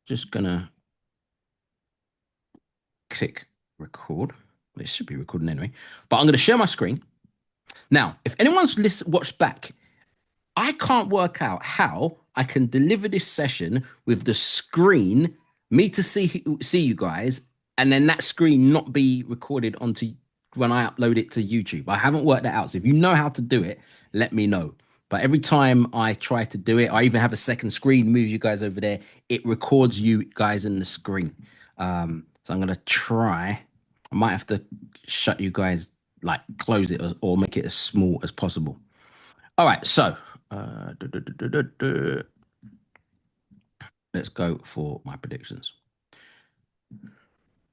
just gonna click record. It should be recording anyway, but I'm gonna share my screen. Now, if anyone's watched back, I can't work out how I can deliver this session with the screen, me to see you guys, and then that screen not be recorded onto when I upload it to YouTube. I haven't worked that out. So if you know how to do it, let me know. But every time I try to do it, I even have a second screen, move you guys over there. It records you guys in the screen. So I'm gonna try. I might have to shut you guys, like close it or make it as small as possible. All right, so uh, duh, duh, duh, duh, duh, let's go for my predictions.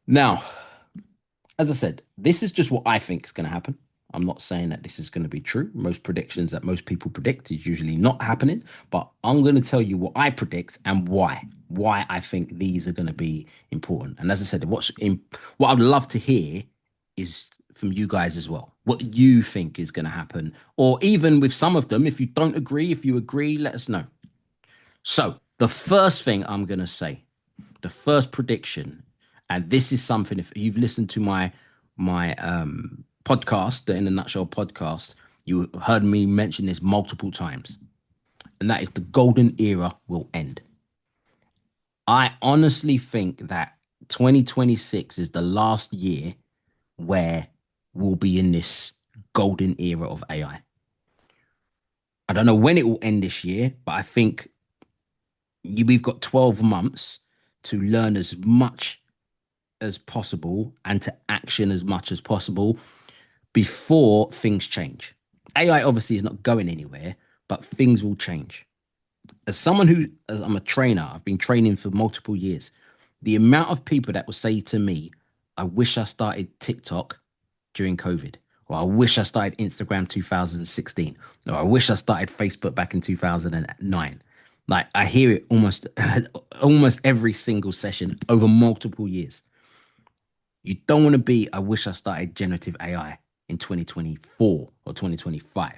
Now, as I said, this is just what I think is going to happen. I'm not saying that this is going to be true. Most predictions that most people predict is usually not happening, but I'm going to tell you what I predict and why I think these are going to be important. And as I said, what I'd love to hear is from you guys as well. What you think is going to happen, or even with some of them, if you don't agree, if you agree, let us know. So the first thing I'm going to say, the first prediction, and this is something, if you've listened to my podcast, the In a Nutshell podcast, you heard me mention this multiple times, and that is the golden era will end. I honestly think that 2026 is the last year where we'll be in this golden era of AI. I don't know when it will end this year, but I think we've got 12 months to learn as much as possible and to action as much as possible before things change. AI obviously is not going anywhere, but things will change. As I'm a trainer, I've been training for multiple years. The amount of people that will say to me, I wish I started TikTok during COVID, or I wish I started Instagram 2016, or I wish I started Facebook back in 2009. Like I hear it almost every single session over multiple years. You don't want to be, I wish I started generative AI in 2024 or 2025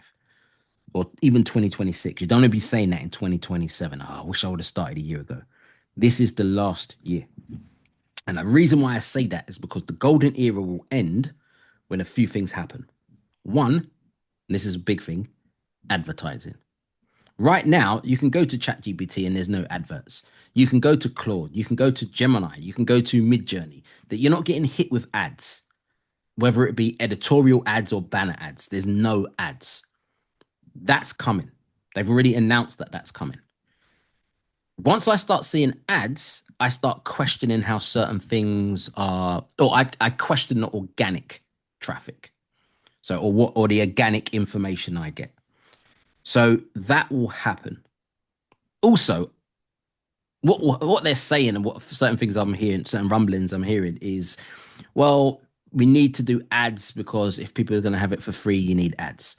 or even 2026. You don't want to be saying that in 2027. Oh, I wish I would have started a year ago. This is the last year. And the reason why I say that is because the golden era will end when a few things happen. One, and this is a big thing, advertising. Right now, you can go to ChatGPT and there's no adverts. You can go to Claude, you can go to Gemini, you can go to Midjourney, that you're not getting hit with ads, whether it be editorial ads or banner ads. There's no ads. That's coming. They've already announced that that's coming. Once I start seeing ads, I start questioning how certain things are, or I question the organic traffic. So, or the organic information I get. So that will happen. Also, what they're saying and what certain things I'm hearing, certain rumblings I'm hearing is, well, we need to do ads because if people are going to have it for free, you need ads.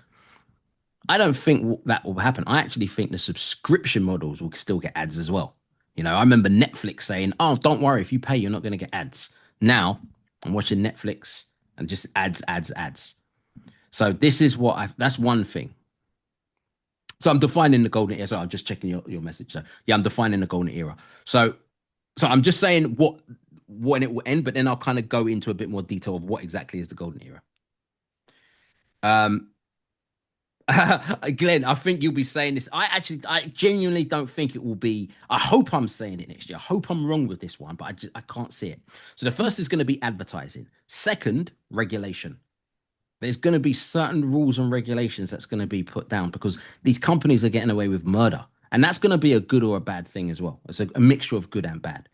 I don't think that will happen. I actually think the subscription models will still get ads as well. You know, I remember Netflix saying, "Oh, don't worry, if you pay, you're not going to get ads." Now I'm watching Netflix and just ads, ads, ads. So this is that's one thing. So I'm defining the golden era. So I'm just checking your message. So yeah, I'm defining the golden era. So I'm just saying when it will end, but then I'll kind of go into a bit more detail of what exactly is the golden era. Um, Glenn, I think you'll be saying this. I genuinely don't think it will be. I hope I'm saying it next year. I hope I'm wrong with this one, but I can't see it. So the first is going to be advertising. Second, regulation. There's going to be certain rules and regulations that's going to be put down because these companies are getting away with murder. And that's going to be a good or a bad thing as well. It's a mixture of good and bad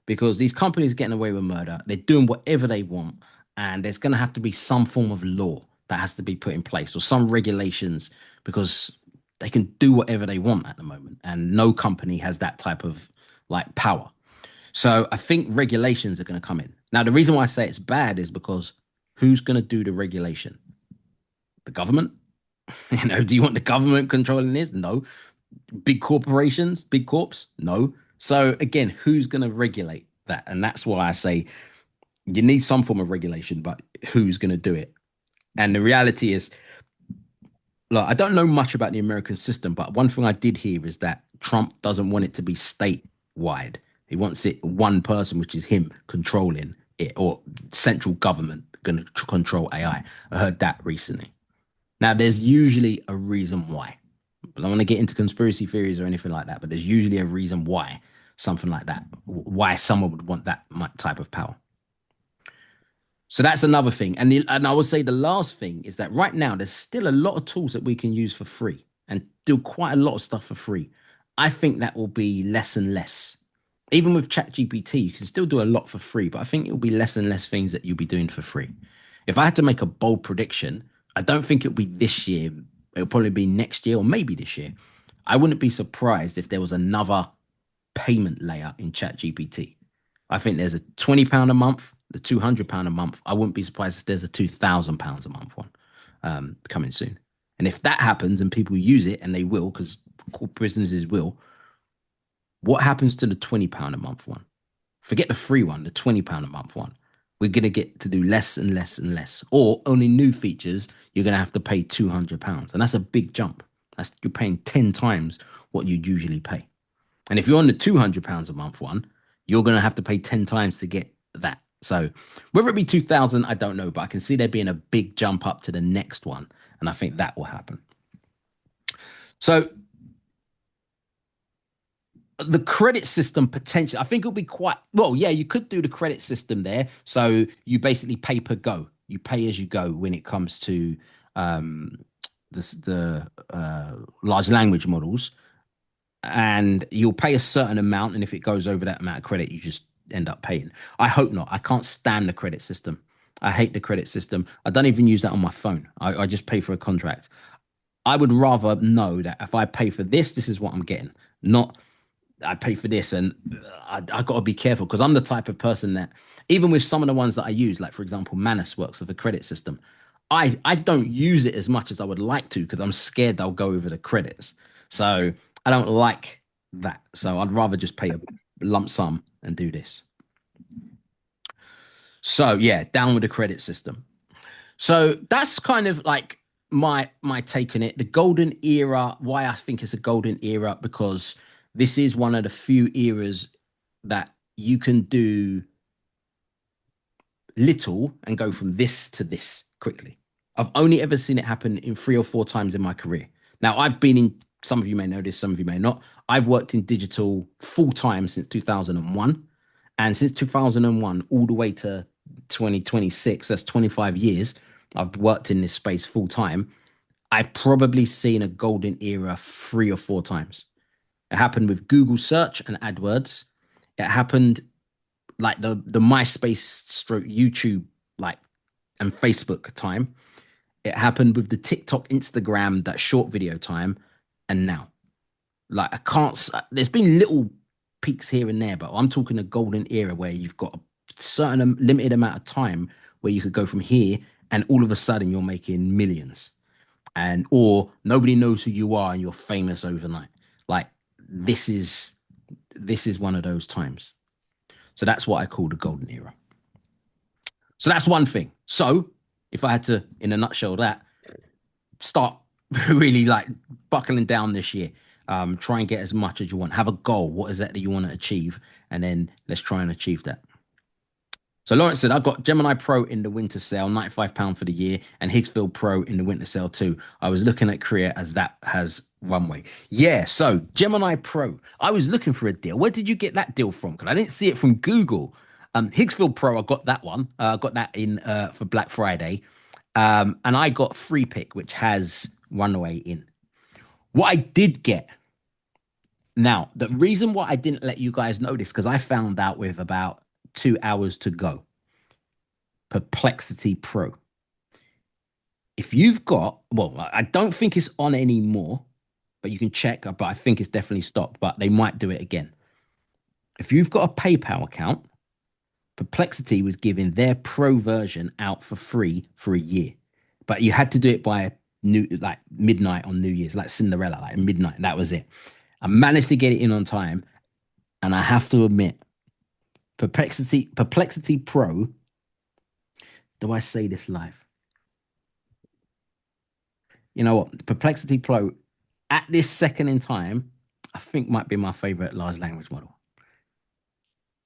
because these companies are getting away with murder. They're doing whatever they want. And there's going to have to be some form of law that has to be put in place or some regulations because they can do whatever they want at the moment. And no company has that type of like power. So I think regulations are going to come in. Now, the reason why I say it's bad is because who's going to do the regulation? The government? Do you want the government controlling this? No. Big corporations, big corps? No. So again, who's going to regulate that? And that's why I say you need some form of regulation, but who's going to do it? And the reality is, look, I don't know much about the American system, but one thing I did hear is that Trump doesn't want it to be statewide. He wants it one person, which is him, controlling it, or central government going to control AI. I heard that recently. Now, there's usually a reason why. I don't want to get into conspiracy theories or anything like that, but there's usually a reason why something like that, why someone would want that type of power. So that's another thing. And I would say the last thing is that right now there's still a lot of tools that we can use for free and do quite a lot of stuff for free. I think that will be less and less. Even with ChatGPT, you can still do a lot for free, but I think it'll be less and less things that you'll be doing for free. If I had to make a bold prediction, I don't think it'll be this year. It'll probably be next year or maybe this year. I wouldn't be surprised if there was another payment layer in ChatGPT. I think there's a £20 a month, the £200 a month. I wouldn't be surprised if there's a £2,000 a month one coming soon. And if that happens and people use it, and they will, because businesses will, what happens to the £20 a month one? Forget the free one, the £20 a month one. We're going to get to do less and less and less. Or only new features, you're going to have to pay £200. And that's a big jump. That's you're paying 10 times what you'd usually pay. And if you're on the £200 a month one, you're going to have to pay 10 times to get that. So whether it be 2000, I don't know, but I can see there being a big jump up to the next one. And I think that will happen. So the credit system potentially, I think it'll be quite well. Yeah, you could do the credit system there. So you basically pay per go, you pay as you go when it comes to um, the large language models, and you'll pay a certain amount. And if it goes over that amount of credit, you just end up paying. I hope not. I can't stand the credit system. I hate the credit system. I don't even use that on my phone. I just pay for a contract. I would rather know that if I pay for this, this is what I'm getting, not I pay for this. And I got to be careful because I'm the type of person that, even with some of the ones that I use, like for example, Manus works with a credit system. I don't use it as much as I would like to because I'm scared they'll go over the credits. So I don't like that. So I'd rather just pay a lump sum and do this. So yeah, down with the credit system. So that's kind of like my take on it. The golden era, why I think it's a golden era, because this is one of the few eras that you can do little and go from this to this quickly. I've only ever seen it happen in 3 or 4 times in my career. Now, I've been in, some of you may know this, some of you may not. I've worked in digital full time since 2001. And since 2001, all the way to 2026, that's 25 years, I've worked in this space full time. I've probably seen a golden era 3 or 4 times. It happened with Google search and AdWords. It happened like the MySpace stroke YouTube, like, and Facebook time. It happened with the TikTok, Instagram, that short video time, and now. Like I can't. There's been little peaks here and there, but I'm talking a golden era where you've got a certain limited amount of time where you could go from here, and all of a sudden you're making millions, and or nobody knows who you are and you're famous overnight. Like this is this is one of those times. So that's what I call the golden era. So that's one thing. So if I had to, in a nutshell, that start really like buckling down this year. Try and get as much as you want. Have a goal. What is that that you want to achieve? And then let's try and achieve that. So Lawrence said, I've got Gemini Pro in the winter sale, £95 for the year, and Higgsfield Pro in the winter sale too. I was looking at Korea as that has runway. Yeah, so Gemini Pro. I was looking for a deal. Where did you get that deal from? Because I didn't see it from Google. Higgsfield Pro, I got that one. I got that in for Black Friday. And I got Free Pick, which has runway in. What I did get now, the reason why I didn't let you guys know this, because I found out with about 2 hours to go. Perplexity Pro. If you've got, well, I don't think it's on anymore, but you can check. But I think it's definitely stopped, but they might do it again. If you've got a PayPal account, Perplexity was giving their pro version out for free for a year, but you had to do it by new like midnight on New Year's, like Cinderella, like midnight. That was it. I managed to get it in on time, and I have to admit, Perplexity Pro. Do I say this live? You know what? Perplexity Pro at this second in time, I think might be my favorite large language model.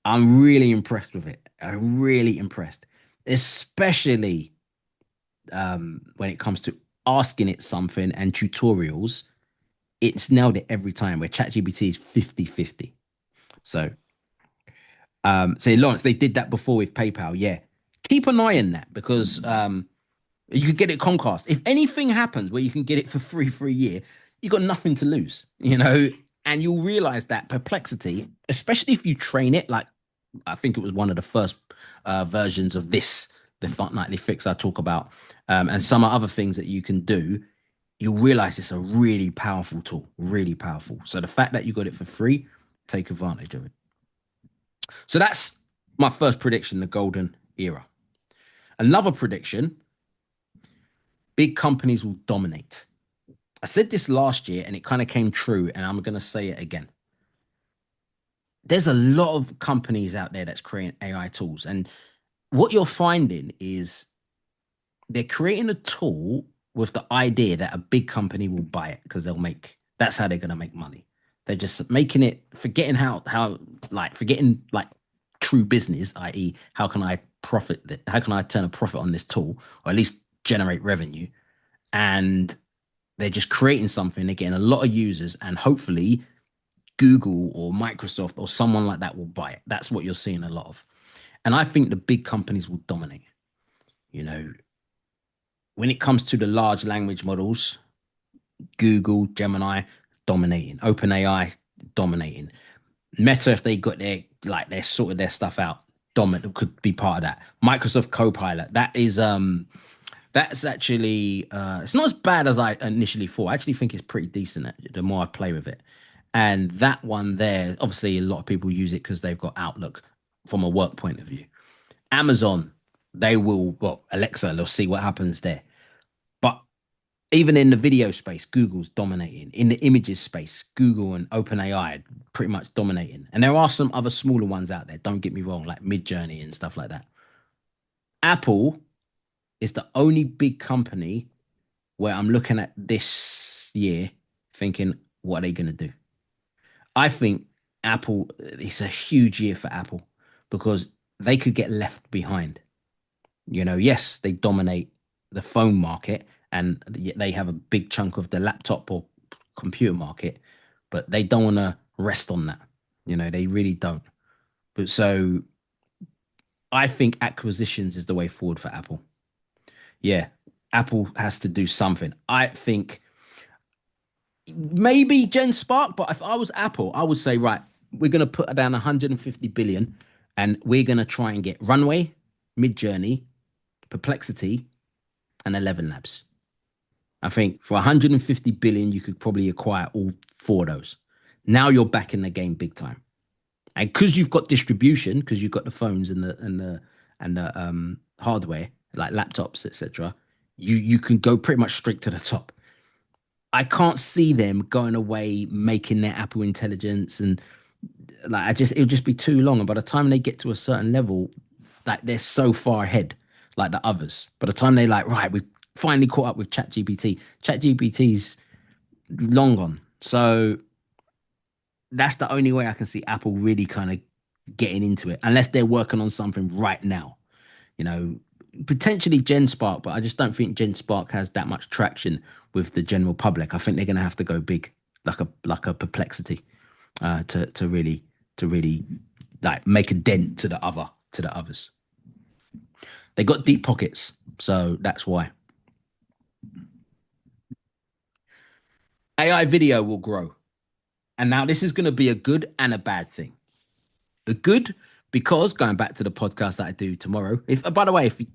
I'm really impressed with it. I'm really impressed, especially when it comes to asking it something and tutorials. It's nailed it every time. Where ChatGPT is 50-50. So, say Lawrence, they did that before with PayPal. Yeah, keep an eye on that because you could get it Comcast. If anything happens where you can get it for free for a year, you got nothing to lose, and you'll realize that perplexity, especially if you train it, like I think it was one of the first versions of this, the fortnightly fix I talk about, and some other things that you can do, you'll realize it's a really powerful tool, really powerful. So the fact that you got it for free, take advantage of it. So that's my first prediction, the golden era. Another prediction, big companies will dominate. I said this last year and it kind of came true, and I'm going to say it again. There's a lot of companies out there that's creating AI tools. And what you're finding is they're creating a tool with the idea that a big company will buy it because that's how they're going to make money. They're just making it, forgetting forgetting like true business, i.e., how can I profit, how can I turn a profit on this tool or at least generate revenue? And they're just creating something, they're getting a lot of users, and hopefully Google or Microsoft or someone like that will buy it. That's what you're seeing a lot of. And I think the big companies will dominate. You know, when it comes to the large language models, Google, Gemini, dominating. OpenAI, dominating. Meta, if they got their sorted their stuff out, dominant could be part of that. Microsoft Copilot, that's actually it's not as bad as I initially thought. I actually think it's pretty decent the more I play with it. And that one there, obviously a lot of people use it because they've got Outlook from a work point of view. Amazon, they will, well, Alexa, they'll see what happens there. But even in the video space, Google's dominating. In the images space, Google and OpenAI are pretty much dominating. And there are some other smaller ones out there, don't get me wrong, like Midjourney and stuff like that. Apple is the only big company where I'm looking at this year thinking, what are they going to do? I think Apple, it's a huge year for Apple because they could get left behind. Yes, they dominate the phone market and they have a big chunk of the laptop or computer market, but they don't want to rest on that. They really don't. But so I think acquisitions is the way forward for Apple. Yeah, Apple has to do something. I think maybe Gen Spark, but if I was Apple, I would say, right, we're going to put down 150 billion and we're going to try and get Runway, Midjourney, Perplexity, and 11 Labs. I think for 150 billion, you could probably acquire all four of those. Now you're back in the game big time. And because you've got distribution, because you've got the phones and the hardware, like laptops, etc., you can go pretty much straight to the top. I can't see them going away making their Apple Intelligence and like it'll just be too long. And by the time they get to a certain level, like they're so far ahead, like the others. By the time they like, right, we've finally caught up with ChatGPT. ChatGPT's long gone. So that's the only way I can see Apple really kind of getting into it, unless they're working on something right now. You know, Potentially Gen Spark, but I just don't think Gen Spark has that much traction with the general public. I think they're going to have to go big, like a Perplexity, to really like make a dent to the others. They got deep pockets, so that's why AI video will grow. And now this is going to be a good and a bad thing. The good because going back to the podcast that I do tomorrow. If by the way, if you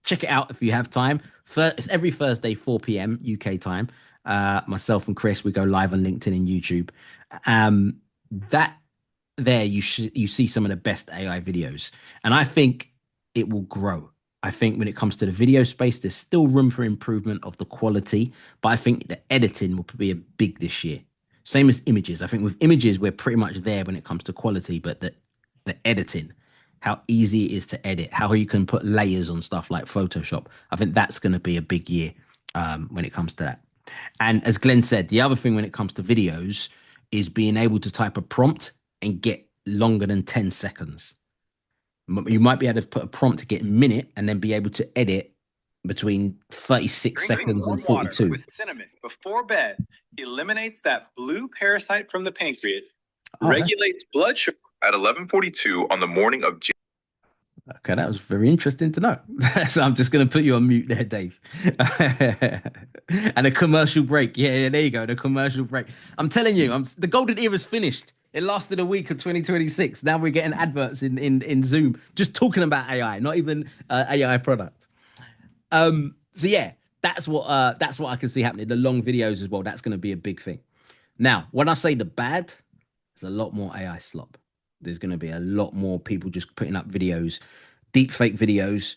check it out if you have time. It's every Thursday, 4 p.m. UK time. Myself and Chris, we go live on LinkedIn and YouTube. That there you see some of the best AI videos, and I think it will grow. I think when it comes to the video space, there's still room for improvement of the quality, but I think the editing will be a big this year. Same as images. I think with images, we're pretty much there when it comes to quality, but the editing, how easy it is to edit, how you can put layers on stuff like Photoshop. I think that's going to be a big year when it comes to that. And as Glenn said, the other thing when it comes to videos is being able to type a prompt and get longer than 10 seconds. You might be able to put a prompt to get a minute and then be able to edit between 36 Drinking seconds and warm water 42. with cinnamon before bed eliminates that blue parasite from the pancreas, Oh, regulates blood sugar. At 11:42 on the morning of okay, that was very interesting to know. So I'm just going to put you on mute there, Dave. And a commercial break. Yeah, yeah, there you go. The commercial break. I'm telling you, the golden era's finished. It lasted a week of 2026. Now we're getting adverts in Zoom just talking about AI, not even AI product. So yeah, that's what I can see happening. The long videos as well. That's going to be a big thing. Now, when I say the bad, there's a lot more AI slop. There's going to be a lot more people just putting up videos, deep fake videos,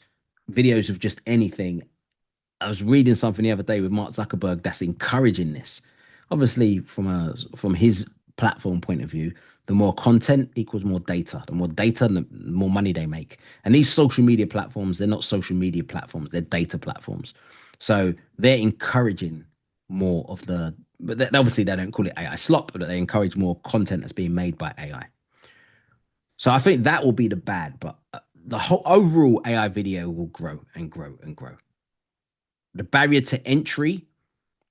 videos of just anything. I was reading something the other day with Mark Zuckerberg that's encouraging this. Obviously, from his platform point of view, the more content equals more data. The more data, the more money they make. And these social media platforms, they're not social media platforms; they're data platforms. So they're encouraging more of the. But obviously, they don't call it AI slop, but they encourage more content that's being made by AI. So I think that will be the bad, but the whole overall AI video will grow and grow and grow. The barrier to entry,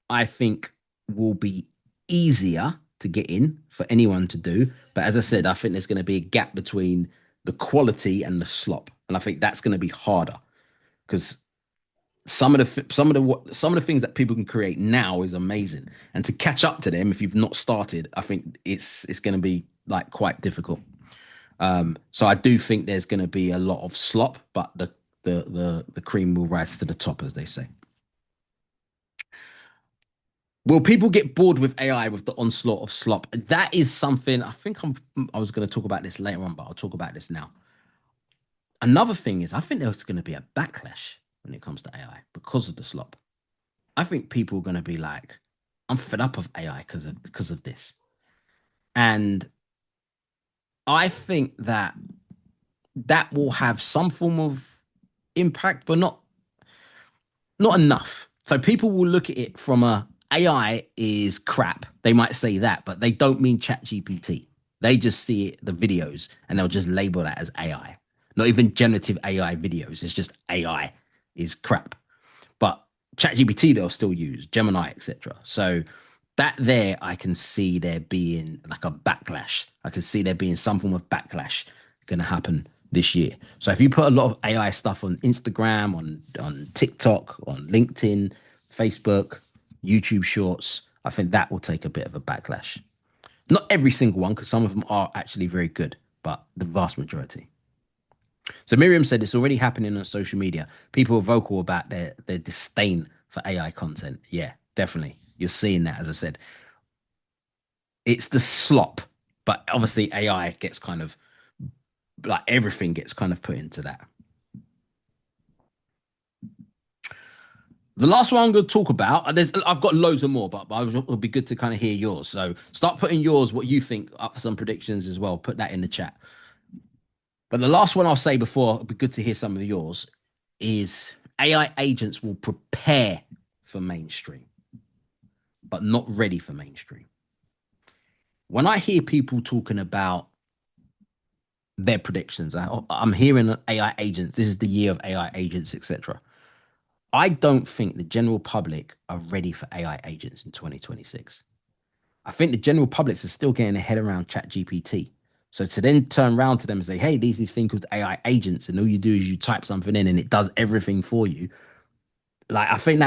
I think, will be easier to get in for anyone to do. But as I said, I think there's going to be a gap between the quality and the slop, and I think that's going to be harder because some of the things that people can create now is amazing, and to catch up to them if you've not started, I think it's going to be like quite difficult. So I do think there's going to be a lot of slop, but the cream will rise to the top, as they say. Will people get bored with AI with the onslaught of slop? That is something I was going to talk about this later on, but I'll talk about this now. Another thing is I think there's going to be a backlash when it comes to AI because of the slop. I think people are going to be like, I'm fed up of AI because of this. And I think that will have some form of impact, but not enough. So people will look at it from a AI is crap. They might say that, but they don't mean Chat GPT. They just see it, the videos, and they'll just label that as AI. Not even generative AI videos. It's just AI is crap. But ChatGPT they'll still use, Gemini, etc. So that there, I can see there being like a backlash. I can see there being some form of backlash going to happen this year. So if you put a lot of AI stuff on Instagram, on TikTok, on LinkedIn, Facebook, YouTube Shorts, I think that will take a bit of a backlash. Not every single one, because some of them are actually very good, but the vast majority. So Miriam said it's already happening on social media. People are vocal about their disdain for AI content. Yeah, definitely. You're seeing that, as I said. It's the slop, but obviously AI gets kind of like everything gets kind of put into that. The last one I'm going to talk about, I've got loads of more, but it'll be good to kind of hear yours. So start putting yours, what you think, up for some predictions as well. Put that in the chat. But the last one I'll say before, it'd be good to hear some of yours, is AI agents will prepare for mainstream, but not ready for mainstream. When I hear people talking about their predictions, I'm hearing AI agents, this is the year of AI agents, etc. I don't think the general public are ready for AI agents in 2026. I think the general public is still getting their head around Chat GPT. So to then turn around to them and say, hey, these things called AI agents, and all you do is you type something in and it does everything for you. Like I think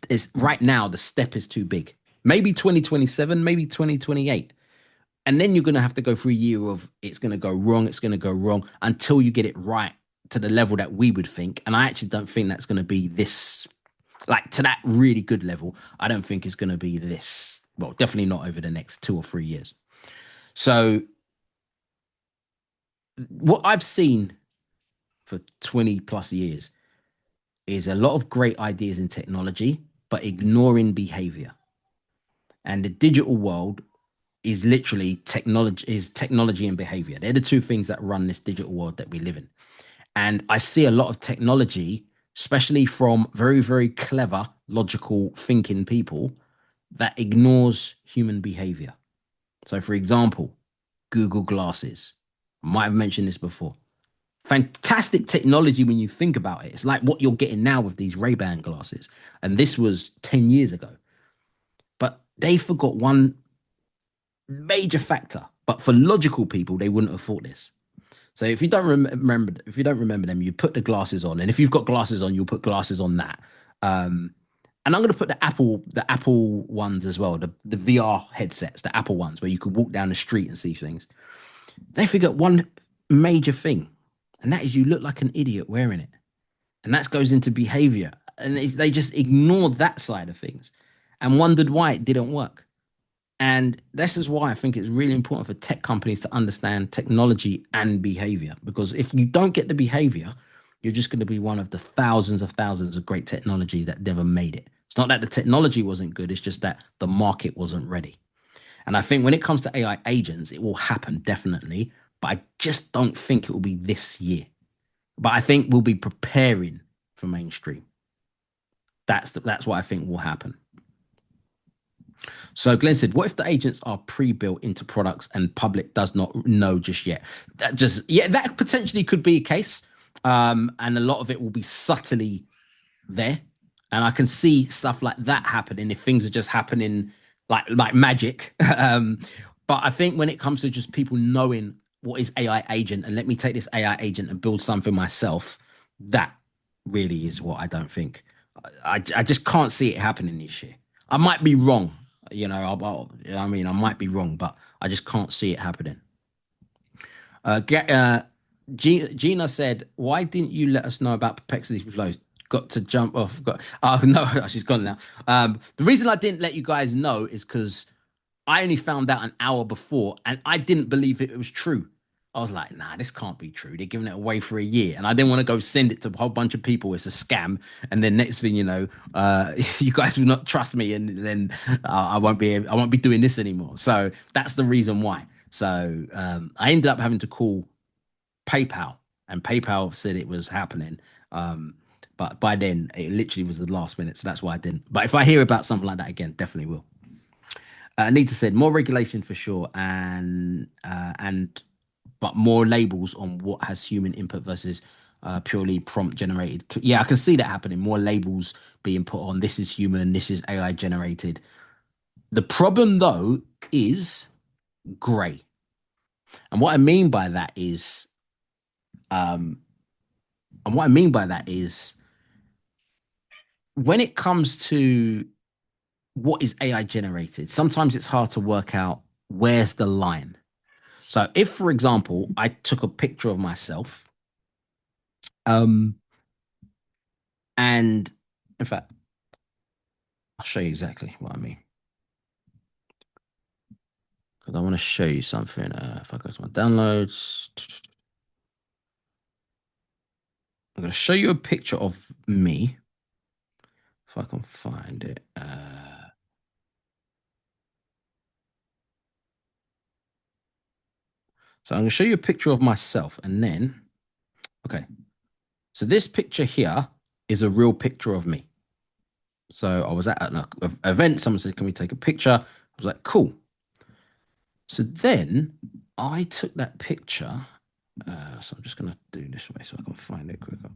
it's right now the step is too big. Maybe 2027, maybe 2028. And then you're gonna have to go through a year of it's gonna go wrong until you get it right to the level that we would think. And I actually don't think that's gonna be this like to that really good level. I don't think it's gonna be this. Well, definitely not over the next 2 or 3 years. So what I've seen for 20 plus years is a lot of great ideas in technology, but ignoring behavior. And the digital world is literally technology and behavior. They're the two things that run this digital world that we live in. And I see a lot of technology, especially from very, very clever, logical thinking people that ignores human behavior. So, for example, Google Glasses. I might have mentioned this before. Fantastic technology when you think about it. It's like what you're getting now with these Ray-Ban glasses. And this was 10 years ago. But they forgot one major factor. But for logical people, they wouldn't have thought this. So if you don't remember them, you put the glasses on, and if you've got glasses on, you'll put glasses on that. Um, and I'm going to put the Apple ones as well, the VR headsets, the Apple ones, where you could walk down the street and see things. They forget one major thing, and that is you look like an idiot wearing it, and that goes into behavior, and they just ignored that side of things, and wondered why it didn't work. And this is why I think it's really important for tech companies to understand technology and behavior. Because if you don't get the behavior, you're just going to be one of thousands of great technology that never made it. It's not that the technology wasn't good, it's just that the market wasn't ready. And I think when it comes to AI agents, it will happen definitely, but I just don't think it will be this year. But I think we'll be preparing for mainstream. That's what I think will happen. So Glenn said, "What if the agents are pre-built into products and public does not know just yet?" That just yeah, that potentially could be a case, and a lot of it will be subtly there, and I can see stuff like that happening if things are just happening like magic. But I think when it comes to just people knowing what is AI agent and let me take this AI agent and build something myself, that really is what I don't think. I just can't see it happening this year. I might be wrong, I mean, I might be wrong, but I just can't see it happening. Get Gina said, "Why didn't you let us know about perplexity flows? Got to jump off. Got oh no, she's gone now. The reason I didn't let you guys know is because I only found out an hour before, and I didn't believe it was true. I was like, nah, this can't be true. They're giving it away for a year, and I didn't want to go send it to a whole bunch of people. It's a scam, and then next thing you know, you guys will not trust me, and then I won't be doing this anymore. So that's the reason why. So I ended up having to call PayPal, and PayPal said it was happening. Um, but by then, it literally was the last minute, so that's why I didn't. But if I hear about something like that again, definitely will. Anita said more regulation for sure, and but more labels on what has human input versus purely prompt generated. Yeah, I can see that happening. More labels being put on. This is human. This is AI generated. The problem though is grey, and what I mean by that is, um, and what I mean by that is when it comes to what is AI generated, sometimes it's hard to work out where's the line. So if, for example, I took a picture of myself, um, and in fact, I'll show you exactly what I mean. Because I want to show you something. If I go to my downloads, I'm going to show you a picture of me. If I can find it. So I'm going to show you a picture of myself. And then, okay. So this picture here is a real picture of me. So I was at an event. Someone said, "Can we take a picture?" I was like, "Cool." So then I took that picture. So I'm just going to do this way so I can find it quicker.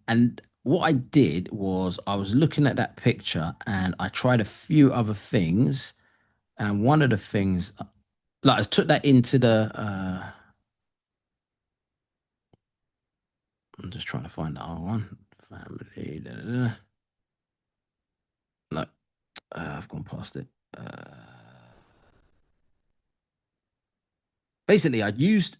And what I did was I was looking at that picture and I tried a few other things. And one of the things, like I took that into I'm just trying to find the other one. Family. Da, da, da. No, I've gone past it. Basically, I used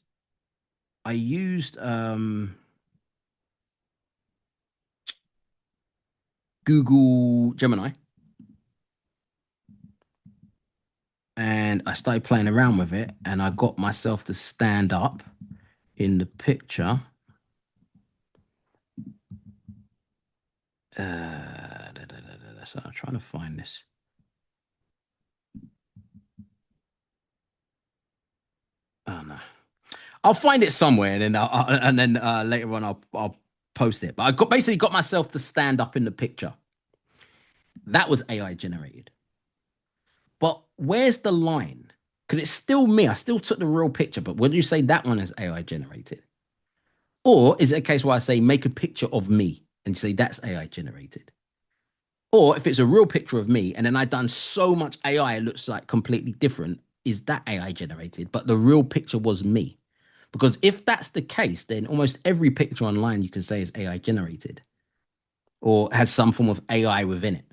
Google Gemini and I started playing around with it and I got myself to stand up in the picture. So I'm trying to find this. Oh no, I'll find it somewhere and then later on I'll post it. But I basically got myself to stand up in the picture. That was AI generated. But where's the line? Because it's still me. I still took the real picture, but would you say that one is AI generated? Or is it a case where I say make a picture of me and say that's AI generated? Or if it's a real picture of me and then I done so much AI, it looks like completely different, is that AI generated? But the real picture was me. Because if that's the case, then almost every picture online you can say is AI generated or has some form of AI within it.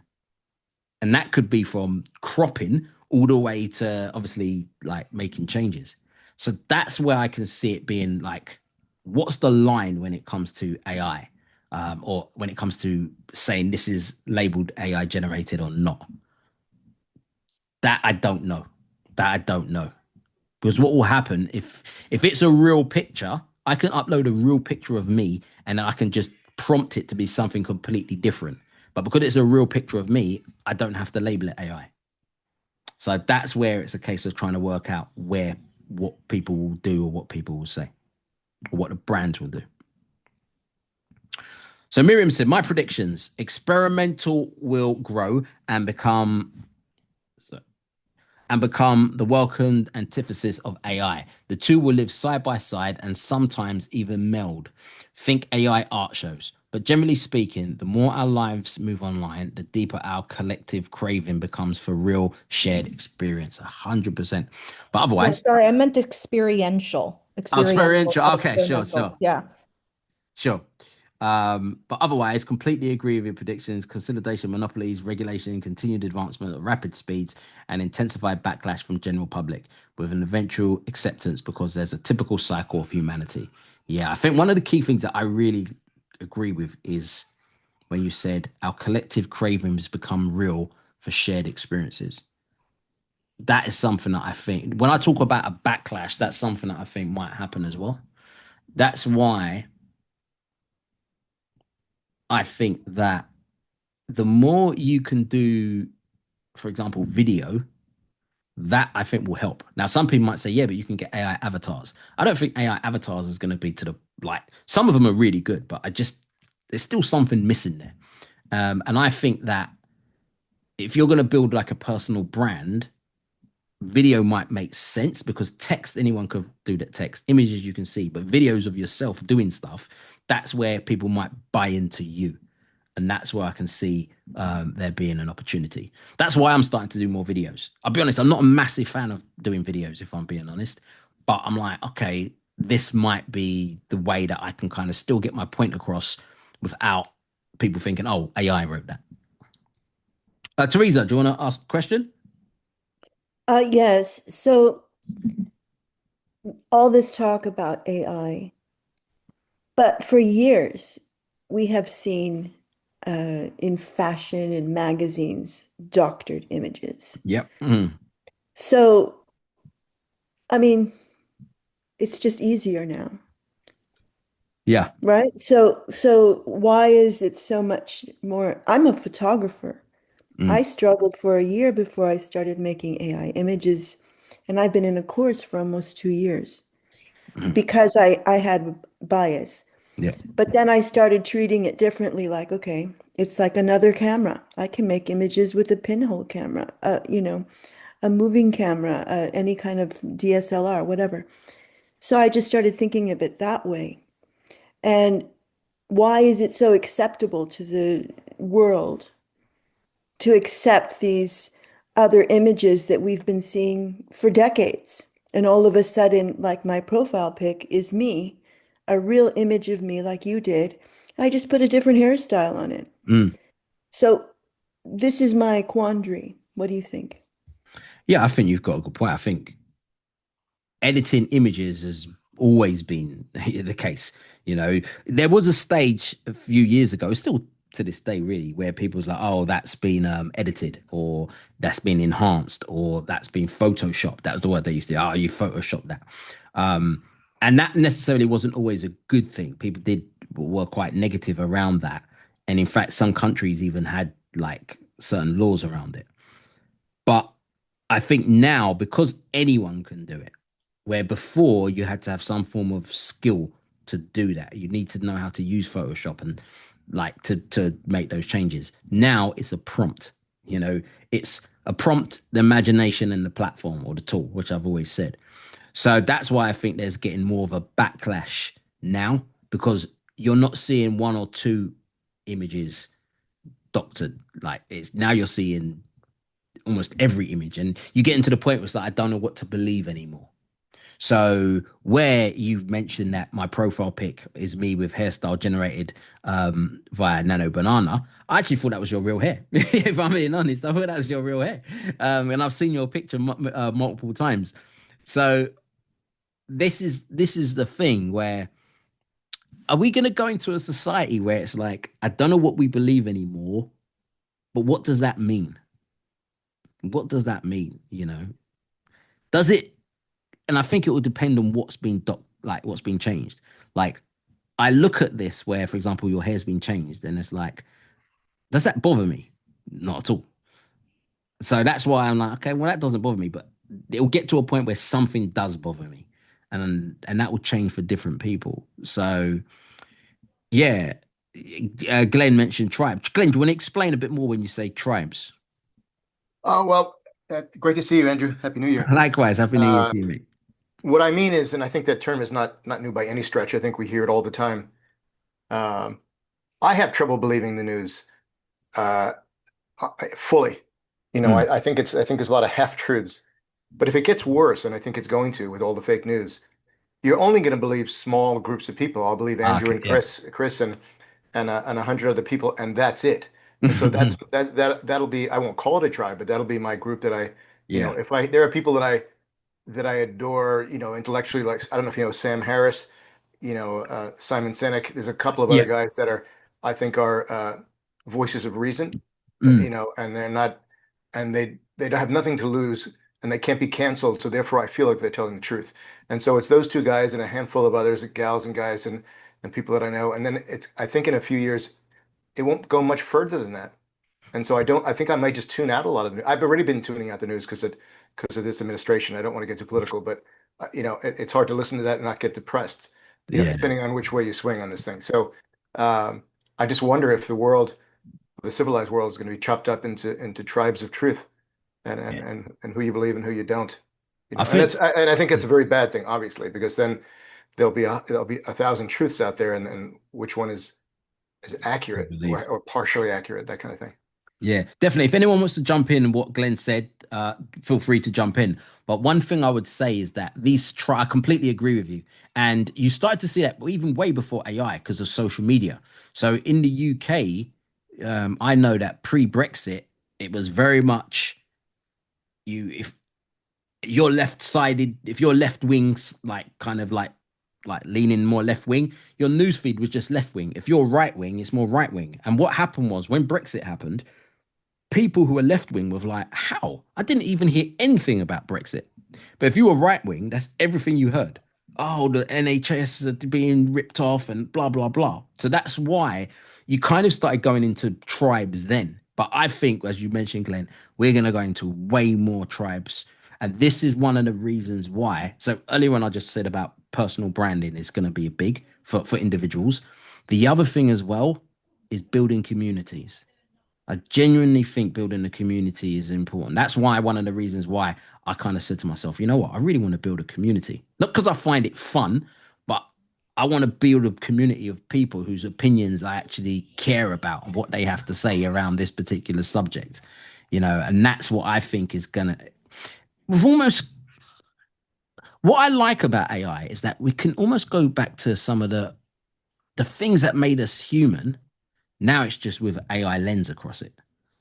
And that could be from cropping all the way to obviously like making changes. So that's where I can see it being like, what's the line when it comes to AI, or when it comes to saying this is labeled AI generated or not? That I don't know. That I don't know. Because what will happen if it's a real picture, I can upload a real picture of me and I can just prompt it to be something completely different. But because it's a real picture of me, I don't have to label it AI. So that's where it's a case of trying to work out where what people will do or what people will say or what the brands will do. So Miriam said, my predictions: experimental will grow and become the welcomed antithesis of AI. The two will live side by side and sometimes even meld. Think AI art shows. But generally speaking, the more our lives move online, the deeper our collective craving becomes for real shared experience. 100%. But Yeah, otherwise, sorry, I meant experiential. Experiential, experiential. not Okay, sure, experimental. sure. Yeah. Sure. But otherwise, completely agree with your predictions. Consolidation, monopolies, regulation, continued advancement at rapid speeds, and intensified backlash from general public, with an eventual acceptance because there's a typical cycle of humanity. Yeah, I think one of the key things that I really agree with is when you said our collective cravings become real for shared experiences. That is something that I think when I talk about a backlash, that's something that I think might happen as well. That's why I think that the more you can do, for example, video, that I think will help. Now, some people might say, yeah, but you can get AI avatars. I don't think AI avatars is going to be to the like, some of them are really good, but there's still something missing there. And I think that if you're going to build like a personal brand, video might make sense because text, anyone could do that text, images you can see, but videos of yourself doing stuff, that's where people might buy into you. And that's where I can see there being an opportunity. That's why I'm starting to do more videos. I'll be honest, I'm not a massive fan of doing videos, if I'm being honest, but I'm like, okay, this might be the way that I can kind of still get my point across without people thinking, oh, AI wrote that. Teresa, do you want to ask a question? Yes. So all this talk about AI, but for years we have seen in fashion and magazines doctored images. Yep. Mm. So, I mean, it's just easier now, Yeah. right? So why is it so much more? I'm a photographer. I Mm. struggled for a year before I started making AI images, and I've been in a course for almost 2 years Mm. because I had bias. Yeah. But then I started treating it differently, like, okay, it's like another camera. I can make images with a pinhole camera, a moving camera, any kind of DSLR, whatever. So I just started thinking of it that way. And why is it so acceptable to the world to accept these other images that we've been seeing for decades? And all of a sudden, like my profile pic is me, a real image of me like you did. I just put a different hairstyle on it. Mm. So this is my quandary. What do you think? Yeah, I think you've got a good point. I think editing images has always been the case. You know, there was a stage a few years ago, still to this day, really, where people's like, "Oh, that's been edited, or that's been enhanced, or that's been photoshopped." That was the word they used to. Oh, you photoshopped that, um, and that necessarily wasn't always a good thing. People did were quite negative around that, and in fact, some countries even had like certain laws around it. But I think now, because anyone can do it, where before you had to have some form of skill to do that, you need to know how to use Photoshop and like to make those changes. Now it's a prompt. You know, it's a prompt, the imagination, and the platform or the tool, which I've always said. So that's why I think there's getting more of a backlash now because you're not seeing one or two images doctored. Like it's now you're seeing almost every image, and you get into the point where it's like I don't know what to believe anymore. So where you've mentioned that my profile pic is me with hairstyle generated via Nano Banana, I actually thought that was your real hair. If I'm being honest, I thought that was your real hair, and I've seen your picture multiple times. So this is the thing where are we going to go into a society where it's like I don't know what we believe anymore, but what does that mean? What does that mean? Does it? And I think it will depend on what's been changed. Like I look at this where, for example, your hair's been changed, and it's like, does that bother me? Not at all. So that's why I'm like, okay, well, that doesn't bother me, but it'll get to a point where something does bother me, and that will change for different people. So yeah, Glenn mentioned tribes. Glenn, do you want to explain a bit more when you say tribes? Oh, well, great to see you, Andrew. Happy New Year. Likewise, happy New Year Uh, to you, mate. what I mean is, and I think that term is not new by any stretch. I think we hear it all the time. Um, I have trouble believing the news uh, fully. Mm, I think there's a lot of half truths. But if it gets worse, and I think it's going to with all the fake news, you're only going to believe small groups of people. I'll believe Andrew okay, and yeah. Chris, and 100 other people, and that's it. And so that'll be, I won't call it a tribe, but that'll be my group that Yeah. if I there are people that I adore, intellectually, like I don't know if you know Sam Harris, Simon Sinek. There's a couple of other Yeah. guys that I think are voices of reason, Mm, and they're not, and they don't have nothing to lose, and they can't be canceled. So therefore, I feel like they're telling the truth. And so it's those two guys and a handful of others, gals and guys, and people that I know. And then I think in a few years, it won't go much further than that. And so I think I might just tune out a lot of the news. I've already been tuning out the news because of this administration. I don't want to get too political, but it's hard to listen to that and not get depressed, yeah. depending on which way you swing on this thing. So I just wonder if the civilized world, is going to be chopped up into tribes of truth, Yeah. and who you believe and who you don't. I And think I think it's a very bad thing, obviously, because then there'll be a thousand truths out there, and which one is to accurate believe. or partially accurate, that kind of thing. Yeah, definitely. If anyone wants to jump in and what Glenn said, feel free to jump in. But one thing I would say is that I completely agree with you. And you started to see that even way before AI because of social media. So in the UK, I know that pre-Brexit, it was very much if you're left-sided, if you're left wings, like kind of like leaning more left wing, your newsfeed was just left wing. If you're right wing, it's more right wing. And what happened was when Brexit happened, people who were left wing were like, how? I didn't even hear anything about Brexit. But if you were right wing, that's everything you heard. Oh, the NHS are being ripped off and blah, blah, blah. So that's why you kind of started going into tribes then. But I think, as you mentioned, Glenn, we're going to go into way more tribes. And this is one of the reasons why. So earlier on, I just said about personal branding is going to be big for individuals. The other thing as well is building communities. I genuinely think building a community is important. That's why one of the reasons why I kind of said to myself, you know what, I really want to build a community. Not because I find it fun, but I want to build a community of people whose opinions I actually care about and what they have to say around this particular subject. And that's what I think is gonna we've almost what I like about AI is that we can almost go back to some of the things that made us human. Now it's just with AI lens across it.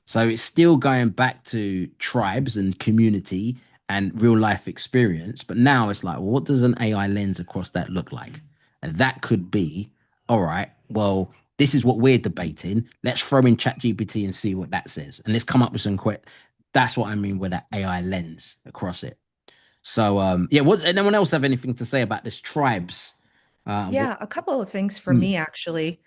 So it's still going back to tribes and community and real life experience. But now it's like, well, what does an AI lens across that look like? And that could be, all right, well, this is what we're debating. Let's throw in ChatGPT and see what that says. And let's come up with some quick. That's what I mean with that AI lens across it. So yeah, what's anyone else have anything to say about this tribes? What, Yeah, a couple of things for mm, me, actually.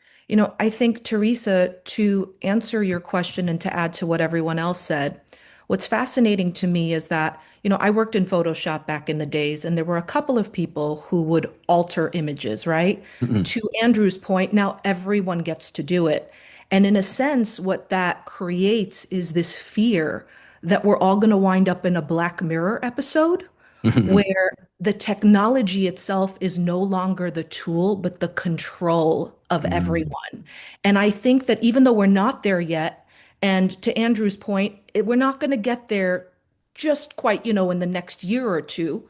I think, Teresa, to answer your question and to add to what everyone else said, what's fascinating to me is that, I worked in Photoshop back in the days, and there were a couple of people who would alter images, right? mm, To Andrew's point, now everyone gets to do it. And in a sense, what that creates is this fear that we're all going to wind up in a Black Mirror episode where the technology itself is no longer the tool, but the control of Mm, everyone. And I think that even though we're not there yet, and to Andrew's point, we're not going to get there just quite, in the next year or two,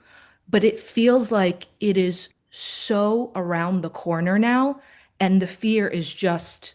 but it feels like it is so around the corner now, and the fear is just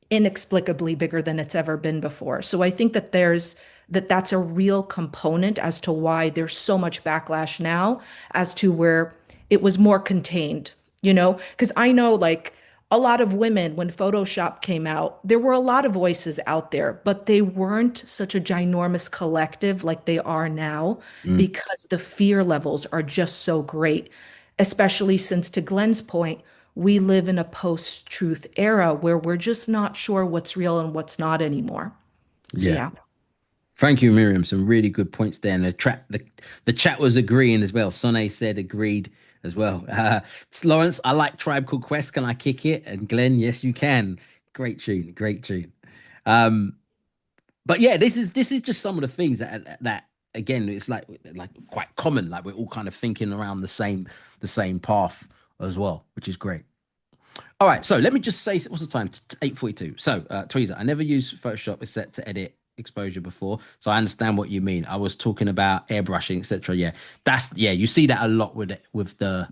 inexplicably bigger than it's ever been before. So I think that that's a real component as to why there's so much backlash now as to where it was more contained, because I know like a lot of women when Photoshop came out, there were a lot of voices out there, but they weren't such a ginormous collective like they are now mm. because the fear levels are just so great, especially since, to Glenn's point, we live in a post-truth era where we're just not sure what's real and what's not anymore. So Yeah. yeah. Thank you, Miriam. Some really good points there. And the chat was agreeing as well. Sonny said agreed as well. Lawrence, I like Tribe Called Quest. Can I kick it? And Glenn, yes, you can. Great tune, great tune. Um, but yeah, this is just some of the things that again, it's like quite common. Like we're all kind of thinking around the same path as well, which is great. All right, so let me just say, what's the time? 8:42. So, Teresa, I never used Photoshop except to edit exposure before, so I understand what you mean. I was talking about airbrushing, etc. Yeah, you see that a lot with the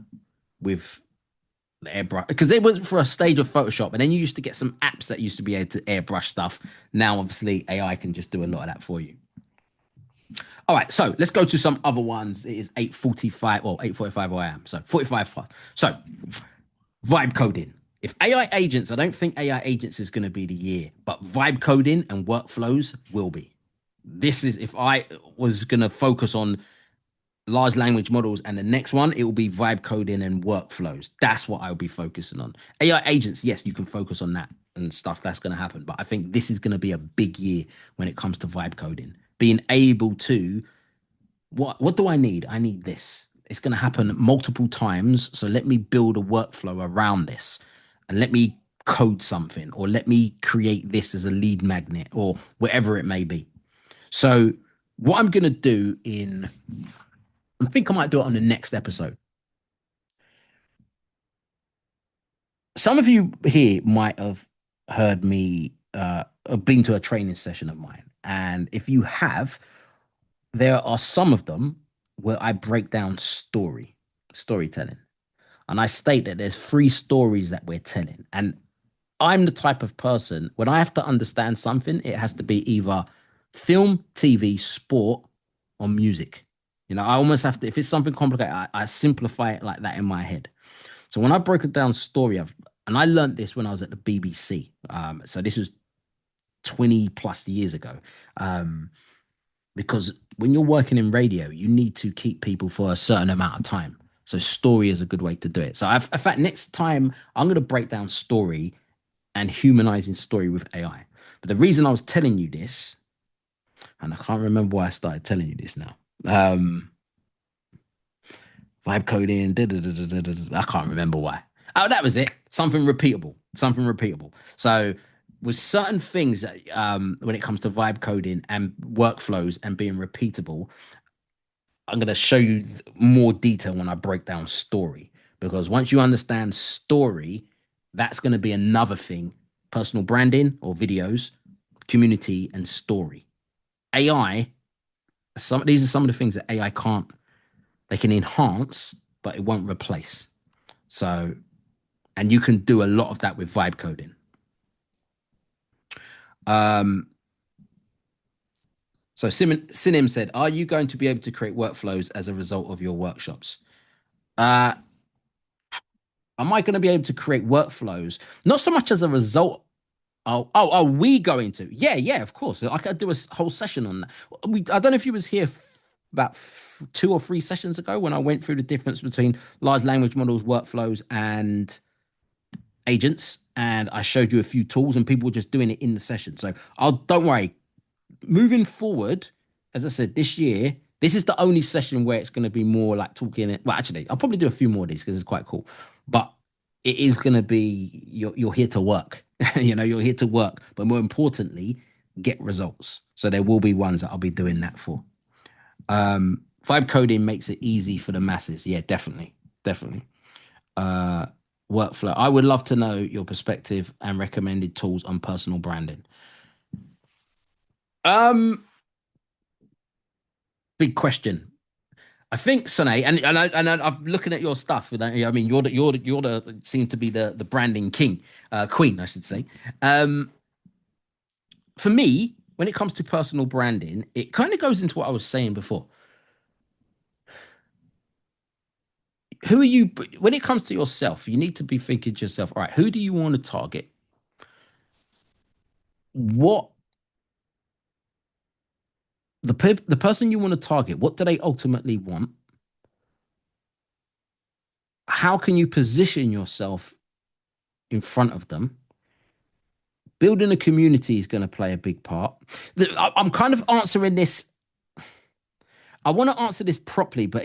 airbrush because it was for a stage of Photoshop, and then you used to get some apps that used to be able to airbrush stuff. Now, obviously, AI can just do a lot of that for you. All right, so let's go to some other ones. It is 8:45 or 8:45 where I am, so 45 plus. So vibe coding. If AI agents, I don't think AI agents is going to be the year, but vibe coding and workflows will be. This is if I was going to focus on large language models and the next one, it will be vibe coding and workflows. That's what I'll be focusing on. AI agents, yes, you can focus on that and stuff. That's going to happen. But I think this is going to be a big year when it comes to vibe coding. Being able to what do I need? I need this. It's going to happen multiple times. So let me build a workflow around this and let me code something or let me create this as a lead magnet or whatever it may be. So what I'm going to do I think I might do it on the next episode. Some of you here might have heard me, have been to a training session of mine. And if you have, there are some of them where I break down storytelling. And I state that there's three stories that we're telling. And I'm the type of person, when I have to understand something, it has to be either film, TV, sport, or music. I almost have to, if it's something complicated, I simplify it like that in my head. So when I broke it down and I learned this when I was at the BBC. So this was 20 plus years ago. Um, because when you're working in radio, you need to keep people for a certain amount of time. So story is a good way to do it. So in fact, next time I'm going to break down story and humanizing story with AI. But the reason I was telling you this, and I can't remember why I started telling you this now. Vibe coding, I can't remember why. Oh, that was it. Something repeatable. Something repeatable. So with certain things that, when it comes to vibe coding and workflows and being repeatable, I'm going to show you more detail when I break down story. Because once you understand story, that's going to be another thing. Personal branding or videos, community, and story. AI, these are some of the things that AI can't, they can enhance, but it won't replace. So, and you can do a lot of that with vibe coding. Um, so Sinim said, are you going to be able to create workflows as a result of your workshops? Am I going to be able to create workflows? Not so much as a result. Are we going to? Yeah, of course. I could do a whole session on that. I don't know if you was here about 2 or 3 sessions ago when I went through the difference between large language models, workflows, and agents, and I showed you a few tools, and people were just doing it in the session. So don't worry. Moving forward, as I said, this year, this is the only session where it's going to be more like talking. Well, actually, I'll probably do a few more of these because it's quite cool. But it is going to be you're here to work. You're here to work, but more importantly, get results. So there will be ones that I'll be doing that for. Vibe coding makes it easy for the masses. Yeah, definitely. Definitely. Uh, Workflow. I would love to know your perspective and recommended tools on personal branding. Big question. I think Sane, I'm looking at your stuff. I mean, you're the seem to be the branding king, queen, I should say. For me, when it comes to personal branding, it kind of goes into what I was saying before. Who are you? When it comes to yourself, you need to be thinking to yourself, all right, who do you want to target? What the person you want to target? What do they ultimately want? How can you position yourself in front of them? Building a community is going to play a big part. I'm kind of answering this. I want to answer this properly, but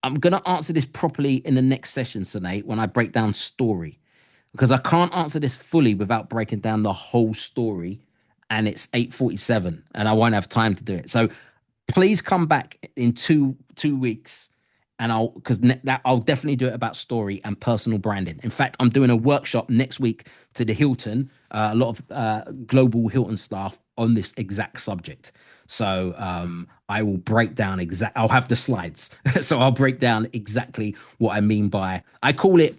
I'm going to answer this properly in the next session, Sine, when I break down story, because I can't answer this fully without breaking down the whole story. And it's 8:47, and I won't have time to do it. So please come back in two weeks, and I'll definitely do it about story and personal branding. In fact, I'm doing a workshop next week to the Hilton, a lot of global Hilton staff on this exact subject. So I will break down I'll have the slides, so I'll break down exactly what I mean by. I call it,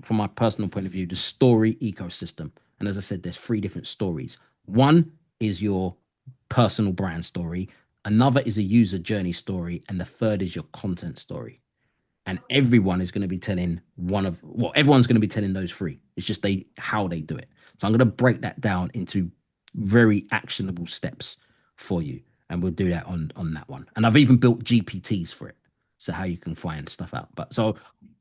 from my personal point of view, the story ecosystem. And as I said, there's three different stories. One is your personal brand story. Another is a user journey story, and the third is your content story. And everyone is going to be telling everyone's going to be telling those three. It's just how they do it. So I'm going to break that down into very actionable steps for you, and we'll do that on that one. And I've even built GPTs for it, so how you can find stuff out. But so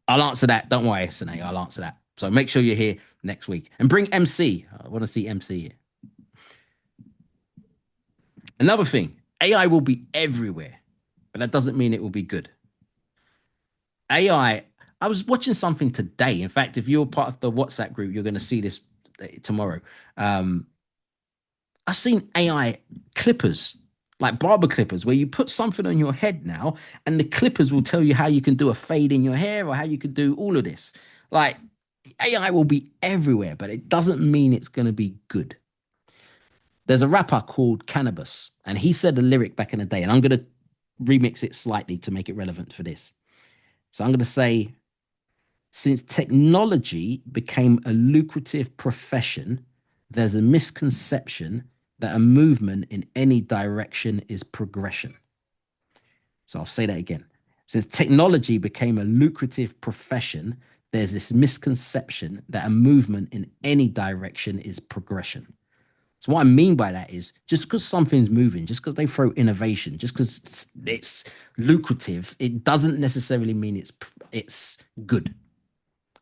I'll answer that. Don't worry, Sine, I'll answer that. So make sure you're here next week, and bring MC. I want to see MC here. Another thing, AI will be everywhere, but that doesn't mean it will be good. I was watching something today. In fact, if you're part of the WhatsApp group, you're going to see this tomorrow. I've seen AI clippers, like barber clippers, where you put something on your head now, and the clippers will tell you how you can do a fade in your hair or how you could do all of this. Like, AI will be everywhere, but it doesn't mean it's going to be good. There's a rapper called Cannabis, and he said a lyric back in the day, and I'm going to remix it slightly to make it relevant for this. So I'm going to say, since technology became a lucrative profession, there's a misconception that a movement in any direction is progression. So I'll say that again. Since technology became a lucrative profession, there's this misconception that a movement in any direction is progression. So what I mean by that is, just because something's moving, just because they throw innovation, just because it's lucrative, it doesn't necessarily mean it's good.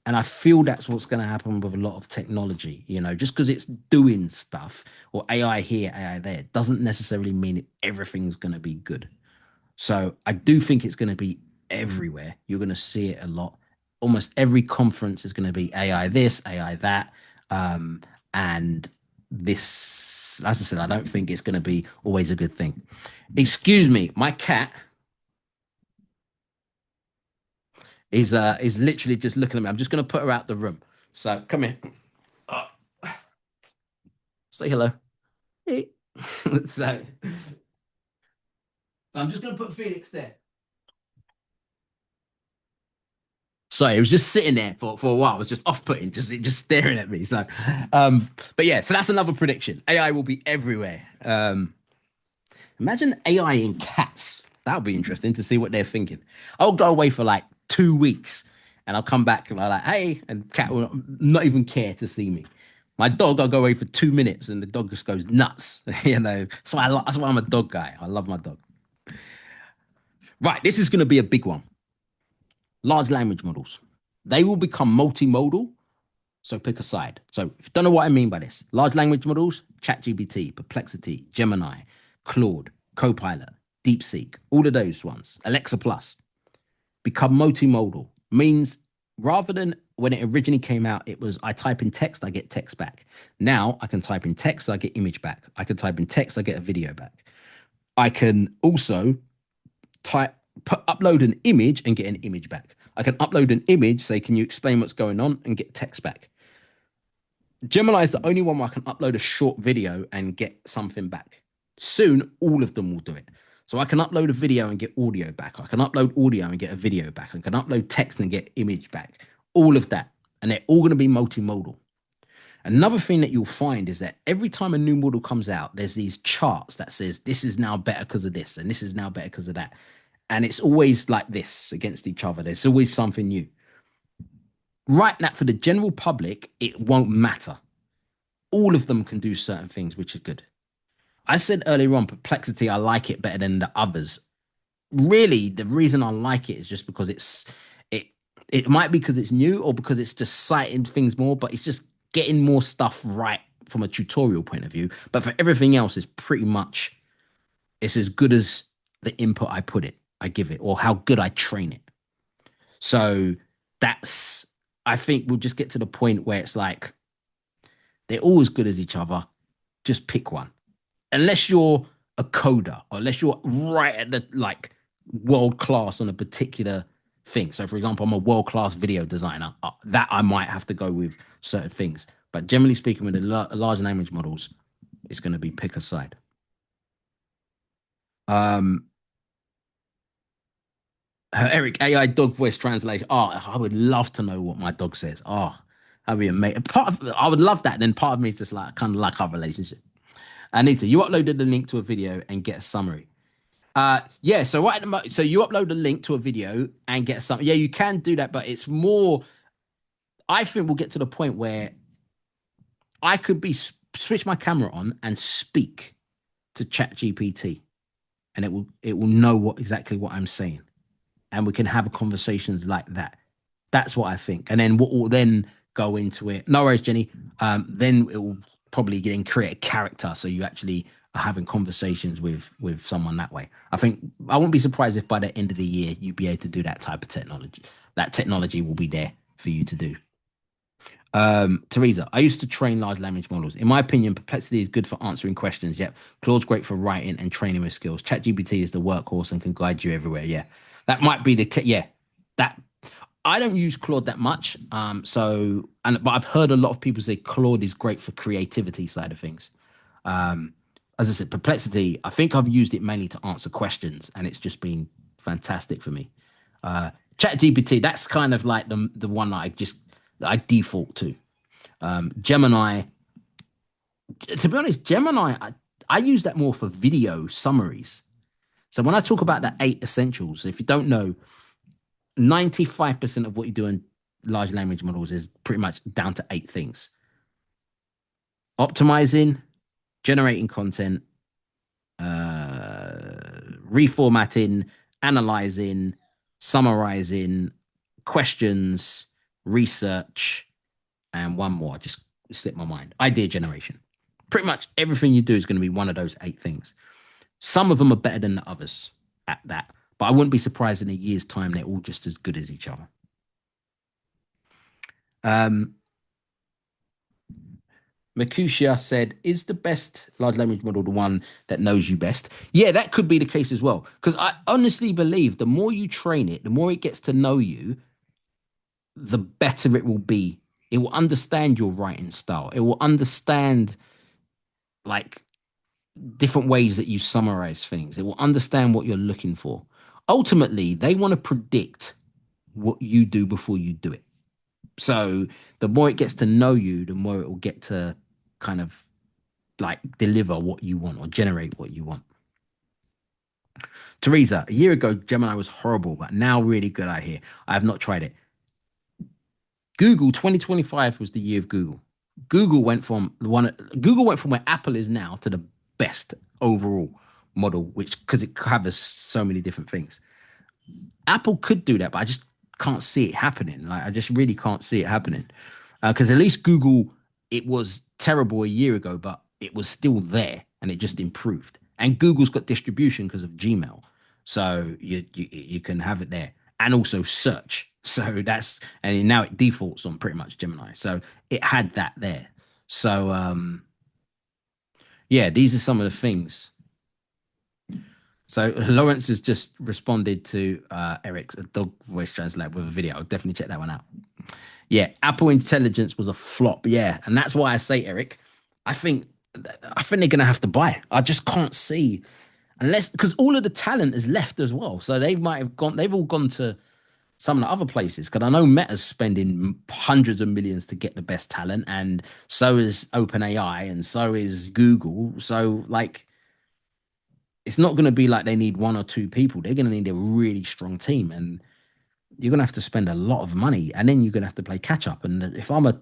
And I feel that's what's going to happen with a lot of technology. Just because it's doing stuff, or AI here, AI there, doesn't necessarily mean everything's going to be good. So I do think it's going to be everywhere. You're going to see it a lot. Almost every conference is going to be AI this, AI that. And this, as I said, I don't think it's going to be always a good thing. Excuse me, my cat is literally just looking at me. I'm just going to put her out the room. So come here. Say hello. Hey. so I'm just going to put Felix there. Sorry, it was just sitting there for a while. It was just off-putting, just staring at me. So, but yeah, so that's another prediction. AI will be everywhere. Imagine AI in cats. That would be interesting to see what they're thinking. I'll go away for like 2 weeks, and I'll come back and I'm like, hey, and cat will not even care to see me. My dog, I'll go away for 2 minutes, and the dog just goes nuts. That's why I'm a dog guy. I love my dog. Right, this is going to be a big one. Large language models. They will become multimodal. So pick a side. So if you don't know what I mean by this, large language models, ChatGPT, Perplexity, Gemini, Claude, Copilot, DeepSeek, all of those ones, Alexa Plus, become multimodal, means rather than when it originally came out, it was I type in text, I get text back. Now I can type in text, I get image back. I can type in text, I get a video back. I can also upload an image and get an image back. I can upload an image, say, can you explain what's going on, and get text back. Gemini is the only one where I can upload a short video and get something back. Soon, all of them will do it. So I can upload a video and get audio back. I can upload audio and get a video back. I can upload text and get image back. All of that. And they're all going to be multimodal. Another thing that you'll find is that every time a new model comes out, there's these charts that says this is now better because of this and this is now better because of that. And it's always like this against each other. There's always something new. Right now, for the general public, it won't matter. All of them can do certain things, which are good. I said earlier on, Perplexity, I like it better than the others. Really, the reason I like it is just because it might be because it's new or because it's just citing things more, but it's just getting more stuff right from a tutorial point of view. But for everything else, it's pretty much, it's as good as the input I give it, or how good I train it. So that's, I think we'll just get to the point where it's like, they're all as good as each other. Just pick one. Unless you're a coder or unless you're right at the like world class on a particular thing. So for example, I'm a world class video designer. That I might have to go with certain things. But generally speaking, with the large language models, it's going to be pick a side. Eric, AI dog voice translation. Oh, I would love to know what my dog says. Oh, that'd be amazing. I would love that. Then part of me is just like kind of like our relationship. Anita, you uploaded the link to a video and get a summary. Yeah. So so you upload a link to a video and get something. Yeah, you can do that, but it's more. I think we'll get to the point where I could switch my camera on and speak to ChatGPT, and it will know exactly what I'm saying, and we can have conversations like that. That's what I think. And then what will then go into it. No worries, Jenny. Then it will probably then create a character. So you actually are having conversations with someone that way. I think I wouldn't be surprised if by the end of the year, you'd be able to do that type of technology. That technology will be there for you to do. Teresa, I used to train large language models. In my opinion, Perplexity is good for answering questions. Yep. Claude's great for writing and training with skills. ChatGPT is the workhorse and can guide you everywhere. Yeah. That might be that I don't use Claude that much. But I've heard a lot of people say Claude is great for creativity side of things. As I said, Perplexity, I think I've used it mainly to answer questions, and it's just been fantastic for me. ChatGPT, that's kind of like the one that I default to. Gemini, to be honest, Gemini, I use that more for video summaries. So when I talk about the 8 essentials, if you don't know, 95% of what you do in large language models is pretty much down to 8 things: optimizing, generating content, reformatting, analyzing, summarizing, questions, research, and one more. Just slipped my mind. Idea generation. Pretty much everything you do is going to be one of those 8 things. Some of them are better than the others at that. But I wouldn't be surprised in a year's time they're all just as good as each other. Mercutio said, is the best large language model the one that knows you best? Yeah, that could be the case as well. Because I honestly believe the more you train it, the more it gets to know you, the better it will be. It will understand your writing style. It will understand like different ways that you summarize things. It will understand what you're looking for. Ultimately, they want to predict what you do before you do it. So the more it gets to know you, the more it will get to kind of like deliver what you want or generate what you want. Teresa, a year ago, Gemini was horrible, but now really good, I hear. I have not tried it. Google 2025 was the year of Google. Google went from where Apple is now to the best overall model, which because it covers so many different things. Apple could do that, but I just can't see it happening. Like I just really can't see it happening. Because at least Google, it was terrible a year ago, but it was still there and it just improved. And Google's got distribution because of Gmail. So you can have it there. And also search. So that's and now it defaults on pretty much Gemini. So it had that there. So yeah, these are some of the things. So Lawrence has just responded to Eric's a dog voice translate with a video. I'll definitely check that one out. Yeah, Apple Intelligence was a flop. Yeah, and that's why I say, Eric, I think I think they're gonna have to buy. I just can't see unless because all of the talent is left as well. So they might have gone. They've all gone to some of the other places because I know Meta's spending hundreds of millions to get the best talent, and so is OpenAI, and so is Google. So like, it's not going to be like they need one or two people. They're going to need a really strong team, and you're going to have to spend a lot of money, and then you're going to have to play catch up. And if I'm a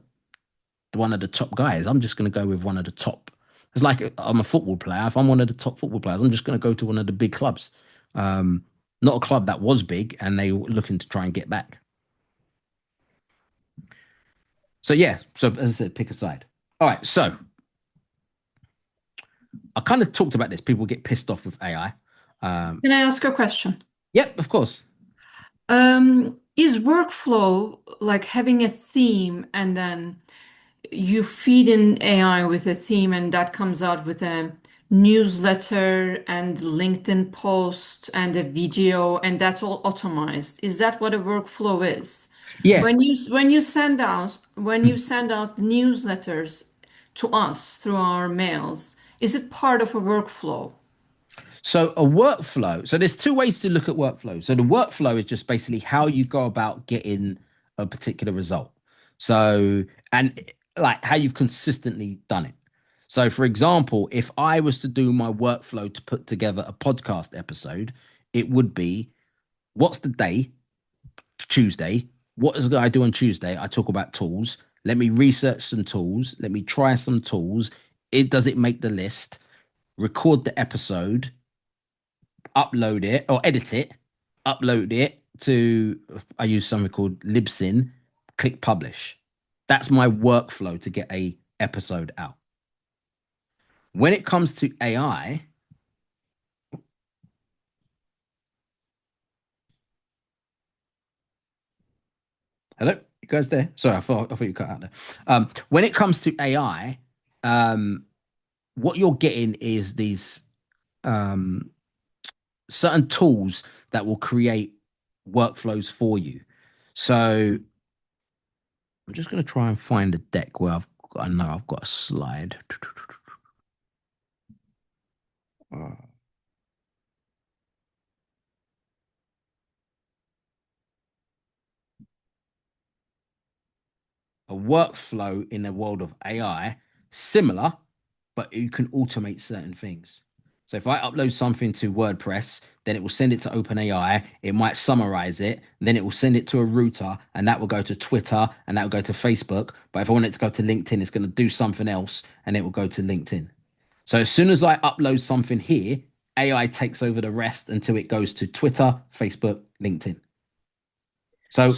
one of the top guys, I'm just going to go with one of the top. It's like I'm a football player. If I'm one of the top football players, I'm just going to go to one of the big clubs. Not a club that was big and they were looking to try and get back. So yeah, so as I said, pick a side. All right, so I kind of talked about this. People get pissed off with AI. Can I ask a question? Yep, of course. Is workflow like having a theme and then you feed in AI with a theme and that comes out with a newsletter and LinkedIn post and a video and that's all automized? Is that what a workflow is? Yeah. When you send out newsletters to us through our mails, is it part of a workflow? So a workflow. So there's two ways to look at workflow. So the workflow is just basically how you go about getting a particular result. So and like how you've consistently done it. So for example, if I was to do my workflow to put together a podcast episode, it would be what's the day? Tuesday. What is I do on Tuesday? I talk about tools. Let me research some tools. Let me try some tools. It does it make the list? Record the episode, upload it or edit it, upload it to I use something called Libsyn, click publish. That's my workflow to get a episode out. When it comes to AI, hello, you guys there? Sorry, I thought you cut out there. When it comes to AI, what you're getting is these certain tools that will create workflows for you. So I'm just going to try and find a deck where I know I've got a slide. A workflow in the world of AI, similar, but you can automate certain things. So if I upload something to WordPress, then it will send it to OpenAI. It might summarize it. Then it will send it to a router, and that will go to Twitter, and that will go to Facebook. But if I want it to go to LinkedIn, it's going to do something else, and it will go to LinkedIn. So as soon as I upload something here, AI takes over the rest until it goes to Twitter, Facebook, LinkedIn. So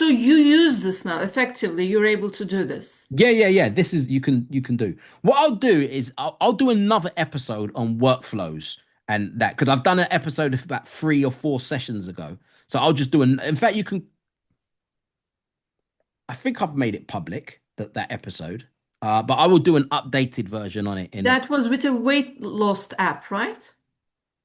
you use this now effectively. You're able to do this. Yeah. This is you can do. What I'll do is I'll do another episode on workflows and that because I've done an episode of about 3 or 4 sessions ago. So I'll just do in fact you can. I think I've made it public that episode, but I will do an updated version on it. That was with a weight loss app, right?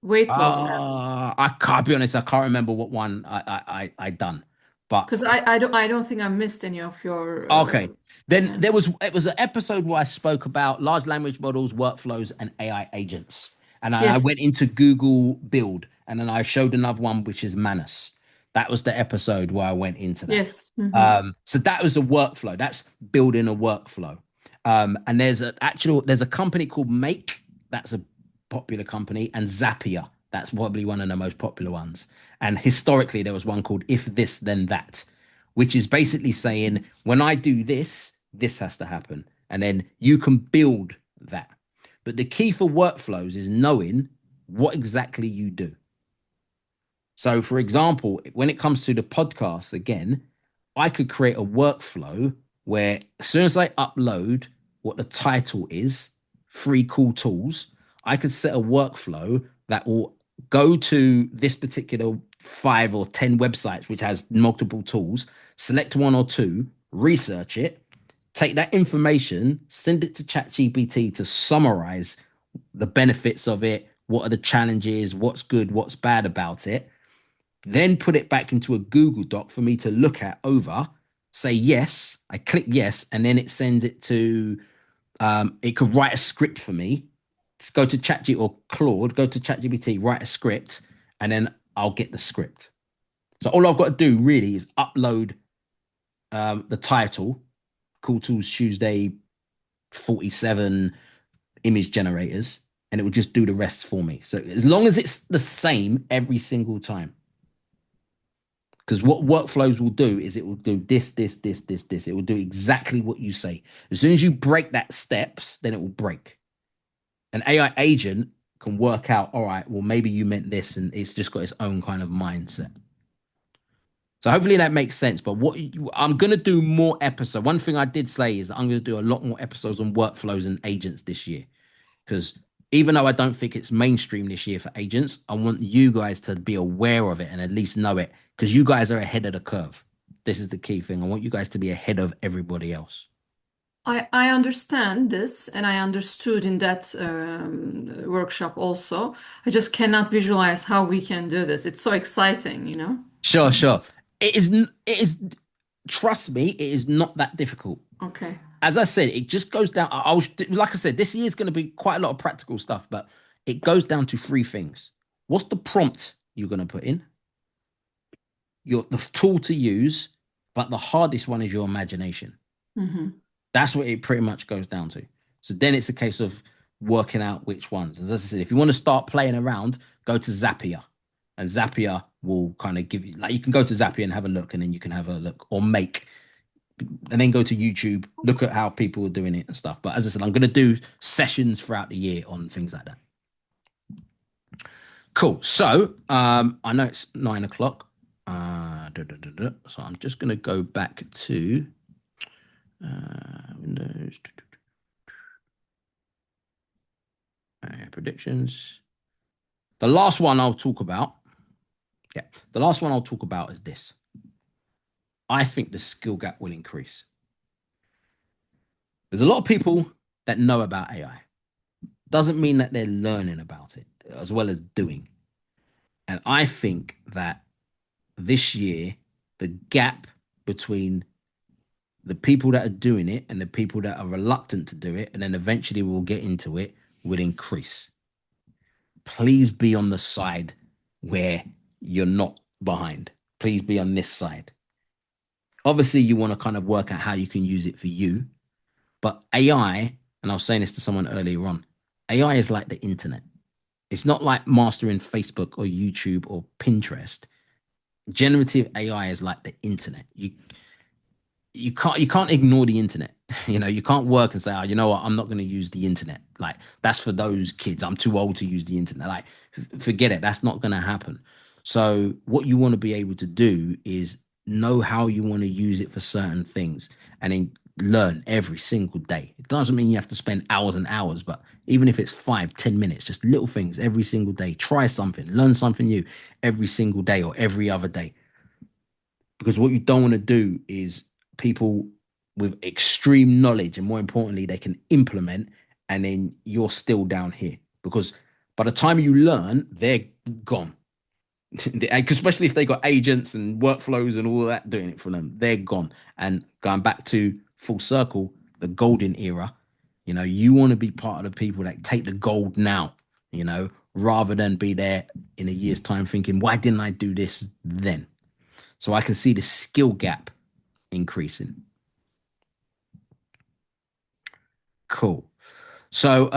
Weight loss app. I can't be honest. I can't remember what one I done, but Because I don't think I missed any of your okay. Then yeah. it was an episode where I spoke about large language models, workflows, and AI agents. And I Yes. went into Google Build, and then I showed another one which is Manus. That was the episode where I went into that. Yes. Mhm. So that was a workflow. That's building a workflow. And there's a company called Make. That's a popular company, and Zapier. That's probably one of the most popular ones. And historically, there was one called If This Then That, which is basically saying when I do this, this has to happen, and then you can build that. But the key for workflows is knowing what exactly you do. So, for example, when it comes to the podcast, again, I could create a workflow where as soon as I upload what the title is, 3 cool tools, I could set a workflow that will go to this particular 5 or 10 websites which has multiple tools, select one or two, research it, take that information, send it to ChatGPT to summarize the benefits of it, what are the challenges, what's good, what's bad about it, then put it back into a Google Doc for me to look at over, say yes, I click yes, and then it sends it to, it could write a script for me. Just go to ChatGPT or Claude, go to ChatGPT, write a script, and then I'll get the script. So all I've got to do really is upload the title, Cool Tools Tuesday 47 image generators, and it will just do the rest for me. So as long as it's the same every single time. Because what workflows will do is it will do this, this, this, this, this. It will do exactly what you say. As soon as you break that steps, then it will break. An AI agent can work out, all right, well, maybe you meant this, and it's just got its own kind of mindset. So hopefully that makes sense. But I'm going to do more episodes. One thing I did say is I'm going to do a lot more episodes on workflows and agents this year. Because even though I don't think it's mainstream this year for agents, I want you guys to be aware of it and at least know it, because you guys are ahead of the curve. This is the key thing. I want you guys to be ahead of everybody else. I understand this, and I understood in that workshop also. I just cannot visualize how we can do this. It's so exciting, you know? Sure, sure. It is, trust me, it is not that difficult. Okay. As I said, it just goes down. Like I said, this year is going to be quite a lot of practical stuff, but it goes down to three things. What's the prompt you're going to put in? The tool to use, but the hardest one is your imagination. Mm-hmm. That's what it pretty much goes down to. So then it's a case of working out which ones. As I said, if you want to start playing around, go to Zapier, and Zapier will kind of give you, like, you can go to Zapier and have a look, and then you can have a look, or make, and then go to YouTube, look at how people are doing it and stuff. But as I said, I'm going to do sessions throughout the year on things like that. Cool. So I know it's 9 o'clock. So I'm just going to go back to Windows predictions. The last one I'll talk about. Yeah, the last one I'll talk about is this. I think the skill gap will increase. There's a lot of people that know about AI. Doesn't mean that they're learning about it as well as doing. And I think that this year, the gap between the people that are doing it and the people that are reluctant to do it, and then eventually we'll get into it, will increase. Please be on the side where you're not behind. Please be on this side. Obviously, you want to kind of work out how you can use it for you. But AI, and I was saying this to someone earlier on, AI is like the internet. It's not like mastering Facebook or YouTube or Pinterest. Generative AI is like the internet. You can't ignore the internet. You can't work and say, oh, you know what, I'm not going to use the internet. Like, that's for those kids. I'm too old to use the internet. Like, forget it. That's not going to happen. So what you want to be able to do is know how you want to use it for certain things, and then learn every single day. It doesn't mean you have to spend hours and hours, but even if it's 5-10 minutes, just little things every single day, try something, learn something new every single day or every other day. Because what you don't want to do is people with extreme knowledge, and more importantly, they can implement, and then you're still down here. Because by the time you learn, they're gone. Especially if they got agents and workflows and all of that doing it for them, they're gone. And going back to full circle, the golden era, you want to be part of the people that take the gold now, rather than be there in a year's time thinking, why didn't I do this then? So I can see the skill gap increasing. Cool. So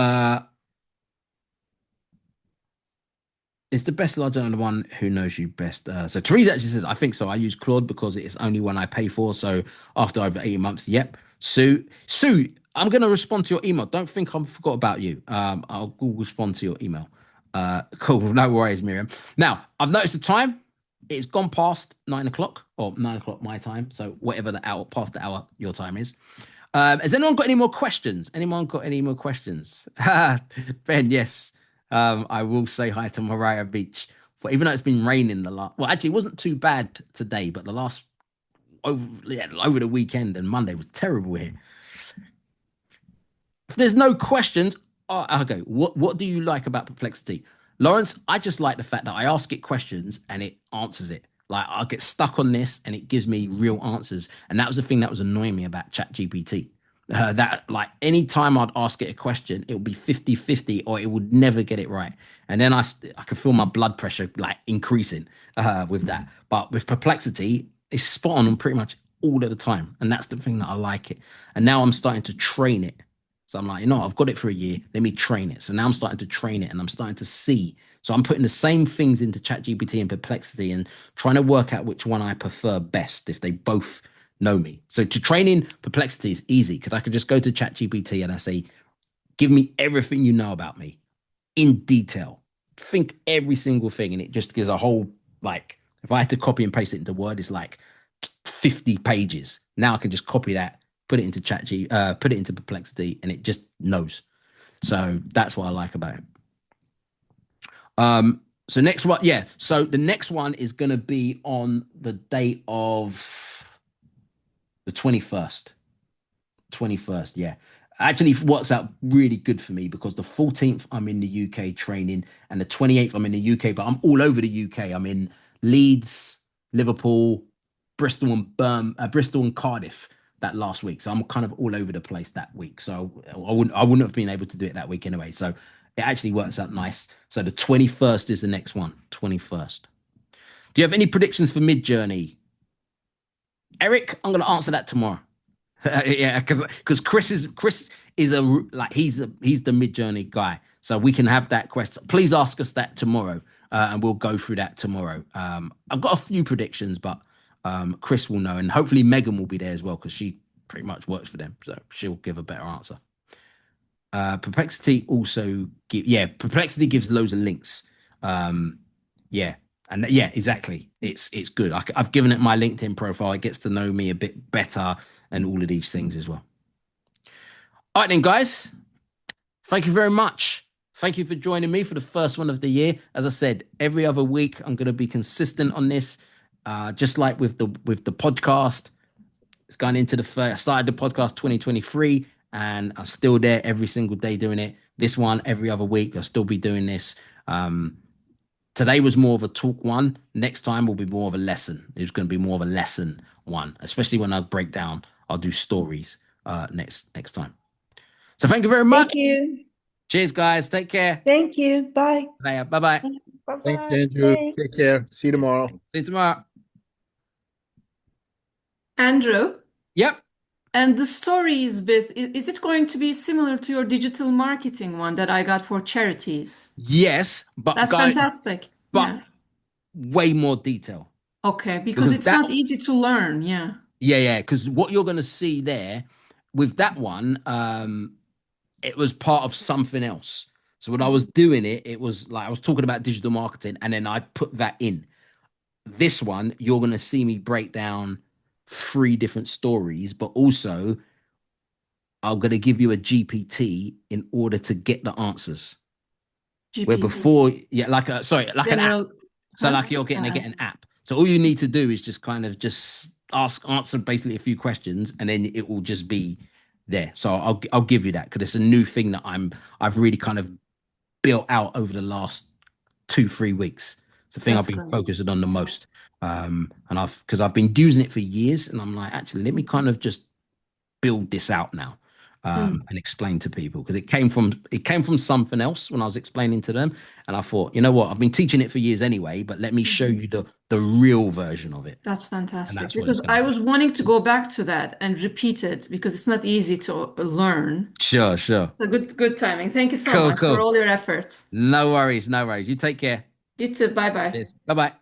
it's the best large than the one who knows you best. So Teresa actually says, I think so. I use Claude because it's only one I pay for. So after over 18 months, yep. Sue, I'm going to respond to your email. Don't think I forgot about you. I'll respond to your email. Cool. No worries, Miriam. Now, I've noticed the time. It's gone past 9 o'clock, or 9 o'clock my time. So whatever the hour, past the hour your time is. Has anyone got any more questions? Anyone got any more questions? Ben, yes. I will say hi to Mariah Beach For even though it's been raining the last, well, actually, it wasn't too bad today, but the last over the weekend and Monday was terrible here. If there's no questions, okay. What do you like about Perplexity, Lawrence? I just like the fact that I ask it questions and it answers it. Like I get stuck on this and it gives me real answers. And that was the thing that was annoying me about ChatGPT. That like anytime I'd ask it a question, it would be 50-50 or it would never get it right. And then I could feel my blood pressure like increasing with that. But with Perplexity, it's spot on pretty much all of the time. And that's the thing that I like it. And now I'm starting to train it. So I'm like, I've got it for a year. Let me train it. So now I'm starting to train it and I'm starting to see. So I'm putting the same things into ChatGPT and Perplexity and trying to work out which one I prefer best if they both know me. So to train in Perplexity is easy because I could just go to ChatGPT and I say, give me everything you know about me in detail. Think every single thing. And it just gives a whole, like, if I had to copy and paste it into Word, it's like 50 pages. Now I can just copy that, put it into put it into Perplexity, and it just knows. So that's what I like about it. So next one, yeah. So the next one is gonna be on the date of the 21st. 21st, yeah. Actually works out really good for me because the 14th I'm in the UK training and the 28th I'm in the UK, but I'm all over the UK. I'm in Leeds, Liverpool, Bristol and Cardiff that last week. So I'm kind of all over the place that week. So I wouldn't have been able to do it that week anyway. So it actually works out nice. So the 21st is the next one. 21st. Do you have any predictions for Mid Journey? Eric, I'm going to answer that tomorrow. Yeah, because Chris is a like he's the Mid Journey guy, so we can have that question. Please ask us that tomorrow, and we'll go through that tomorrow. I've got a few predictions, but Chris will know, and hopefully Megan will be there as well because she pretty much works for them, so she'll give a better answer. Perplexity Perplexity gives loads of links. Yeah, and yeah, exactly. It's good. I've given it my LinkedIn profile. It gets to know me a bit better and all of these things as well. All right, then, guys. Thank you very much. Thank you for joining me for the first one of the year. As I said, every other week I'm going to be consistent on this, just like with the podcast. It's going into the first. I started the podcast 2023, and I'm still there every single day doing it. This one every other week. I'll still be doing this. Today was more of a talk one. Next time will be more of a lesson. It's going to be more of a lesson one, especially when I break down. I'll do stories next time. So thank you very much. Thank you. Cheers, guys. Take care. Thank you. Bye. Bye-bye. Bye-bye. Thanks, Andrew. Thanks. Take care. See you tomorrow. See you tomorrow. Andrew, Yep. and the stories bit, is it going to be similar to your digital marketing one that I got for charities? Yes, but That's guys, fantastic. but Yeah. way more detail. Okay, because Because it's that, not easy to learn. Yeah. yeah. Because what you're going to see there with that one, it was part of something else. So when I was doing it, it was like I was talking about digital marketing, and then I put that in. This one, you're going to see me break down 3 different stories, but also I'm going to give you a GPT in order to get the answers. Where GPT. before, yeah, like an app. General, So huh? like you're getting an app. So all you need to do is just kind of just answer basically a few questions, and then it will just be there. So I'll give you that because it's a new thing that I've really kind of built out over the last 2-3 weeks. It's the thing That's I've been great. focusing on the most. And because I've been using it for years, and I'm like, actually, let me kind of just build this out now. And explain to people because it came from something else when I was explaining to them, and I thought, you know what, I've been teaching it for years anyway, but let me show you the real version of it. That's And fantastic that's what it's because going I to be. was wanting to go back to that and repeat it because it's not easy to learn. Sure. So good timing. Thank you so Cool. much for all your effort. No worries. You take care. You too. Bye bye. Cheers. Bye.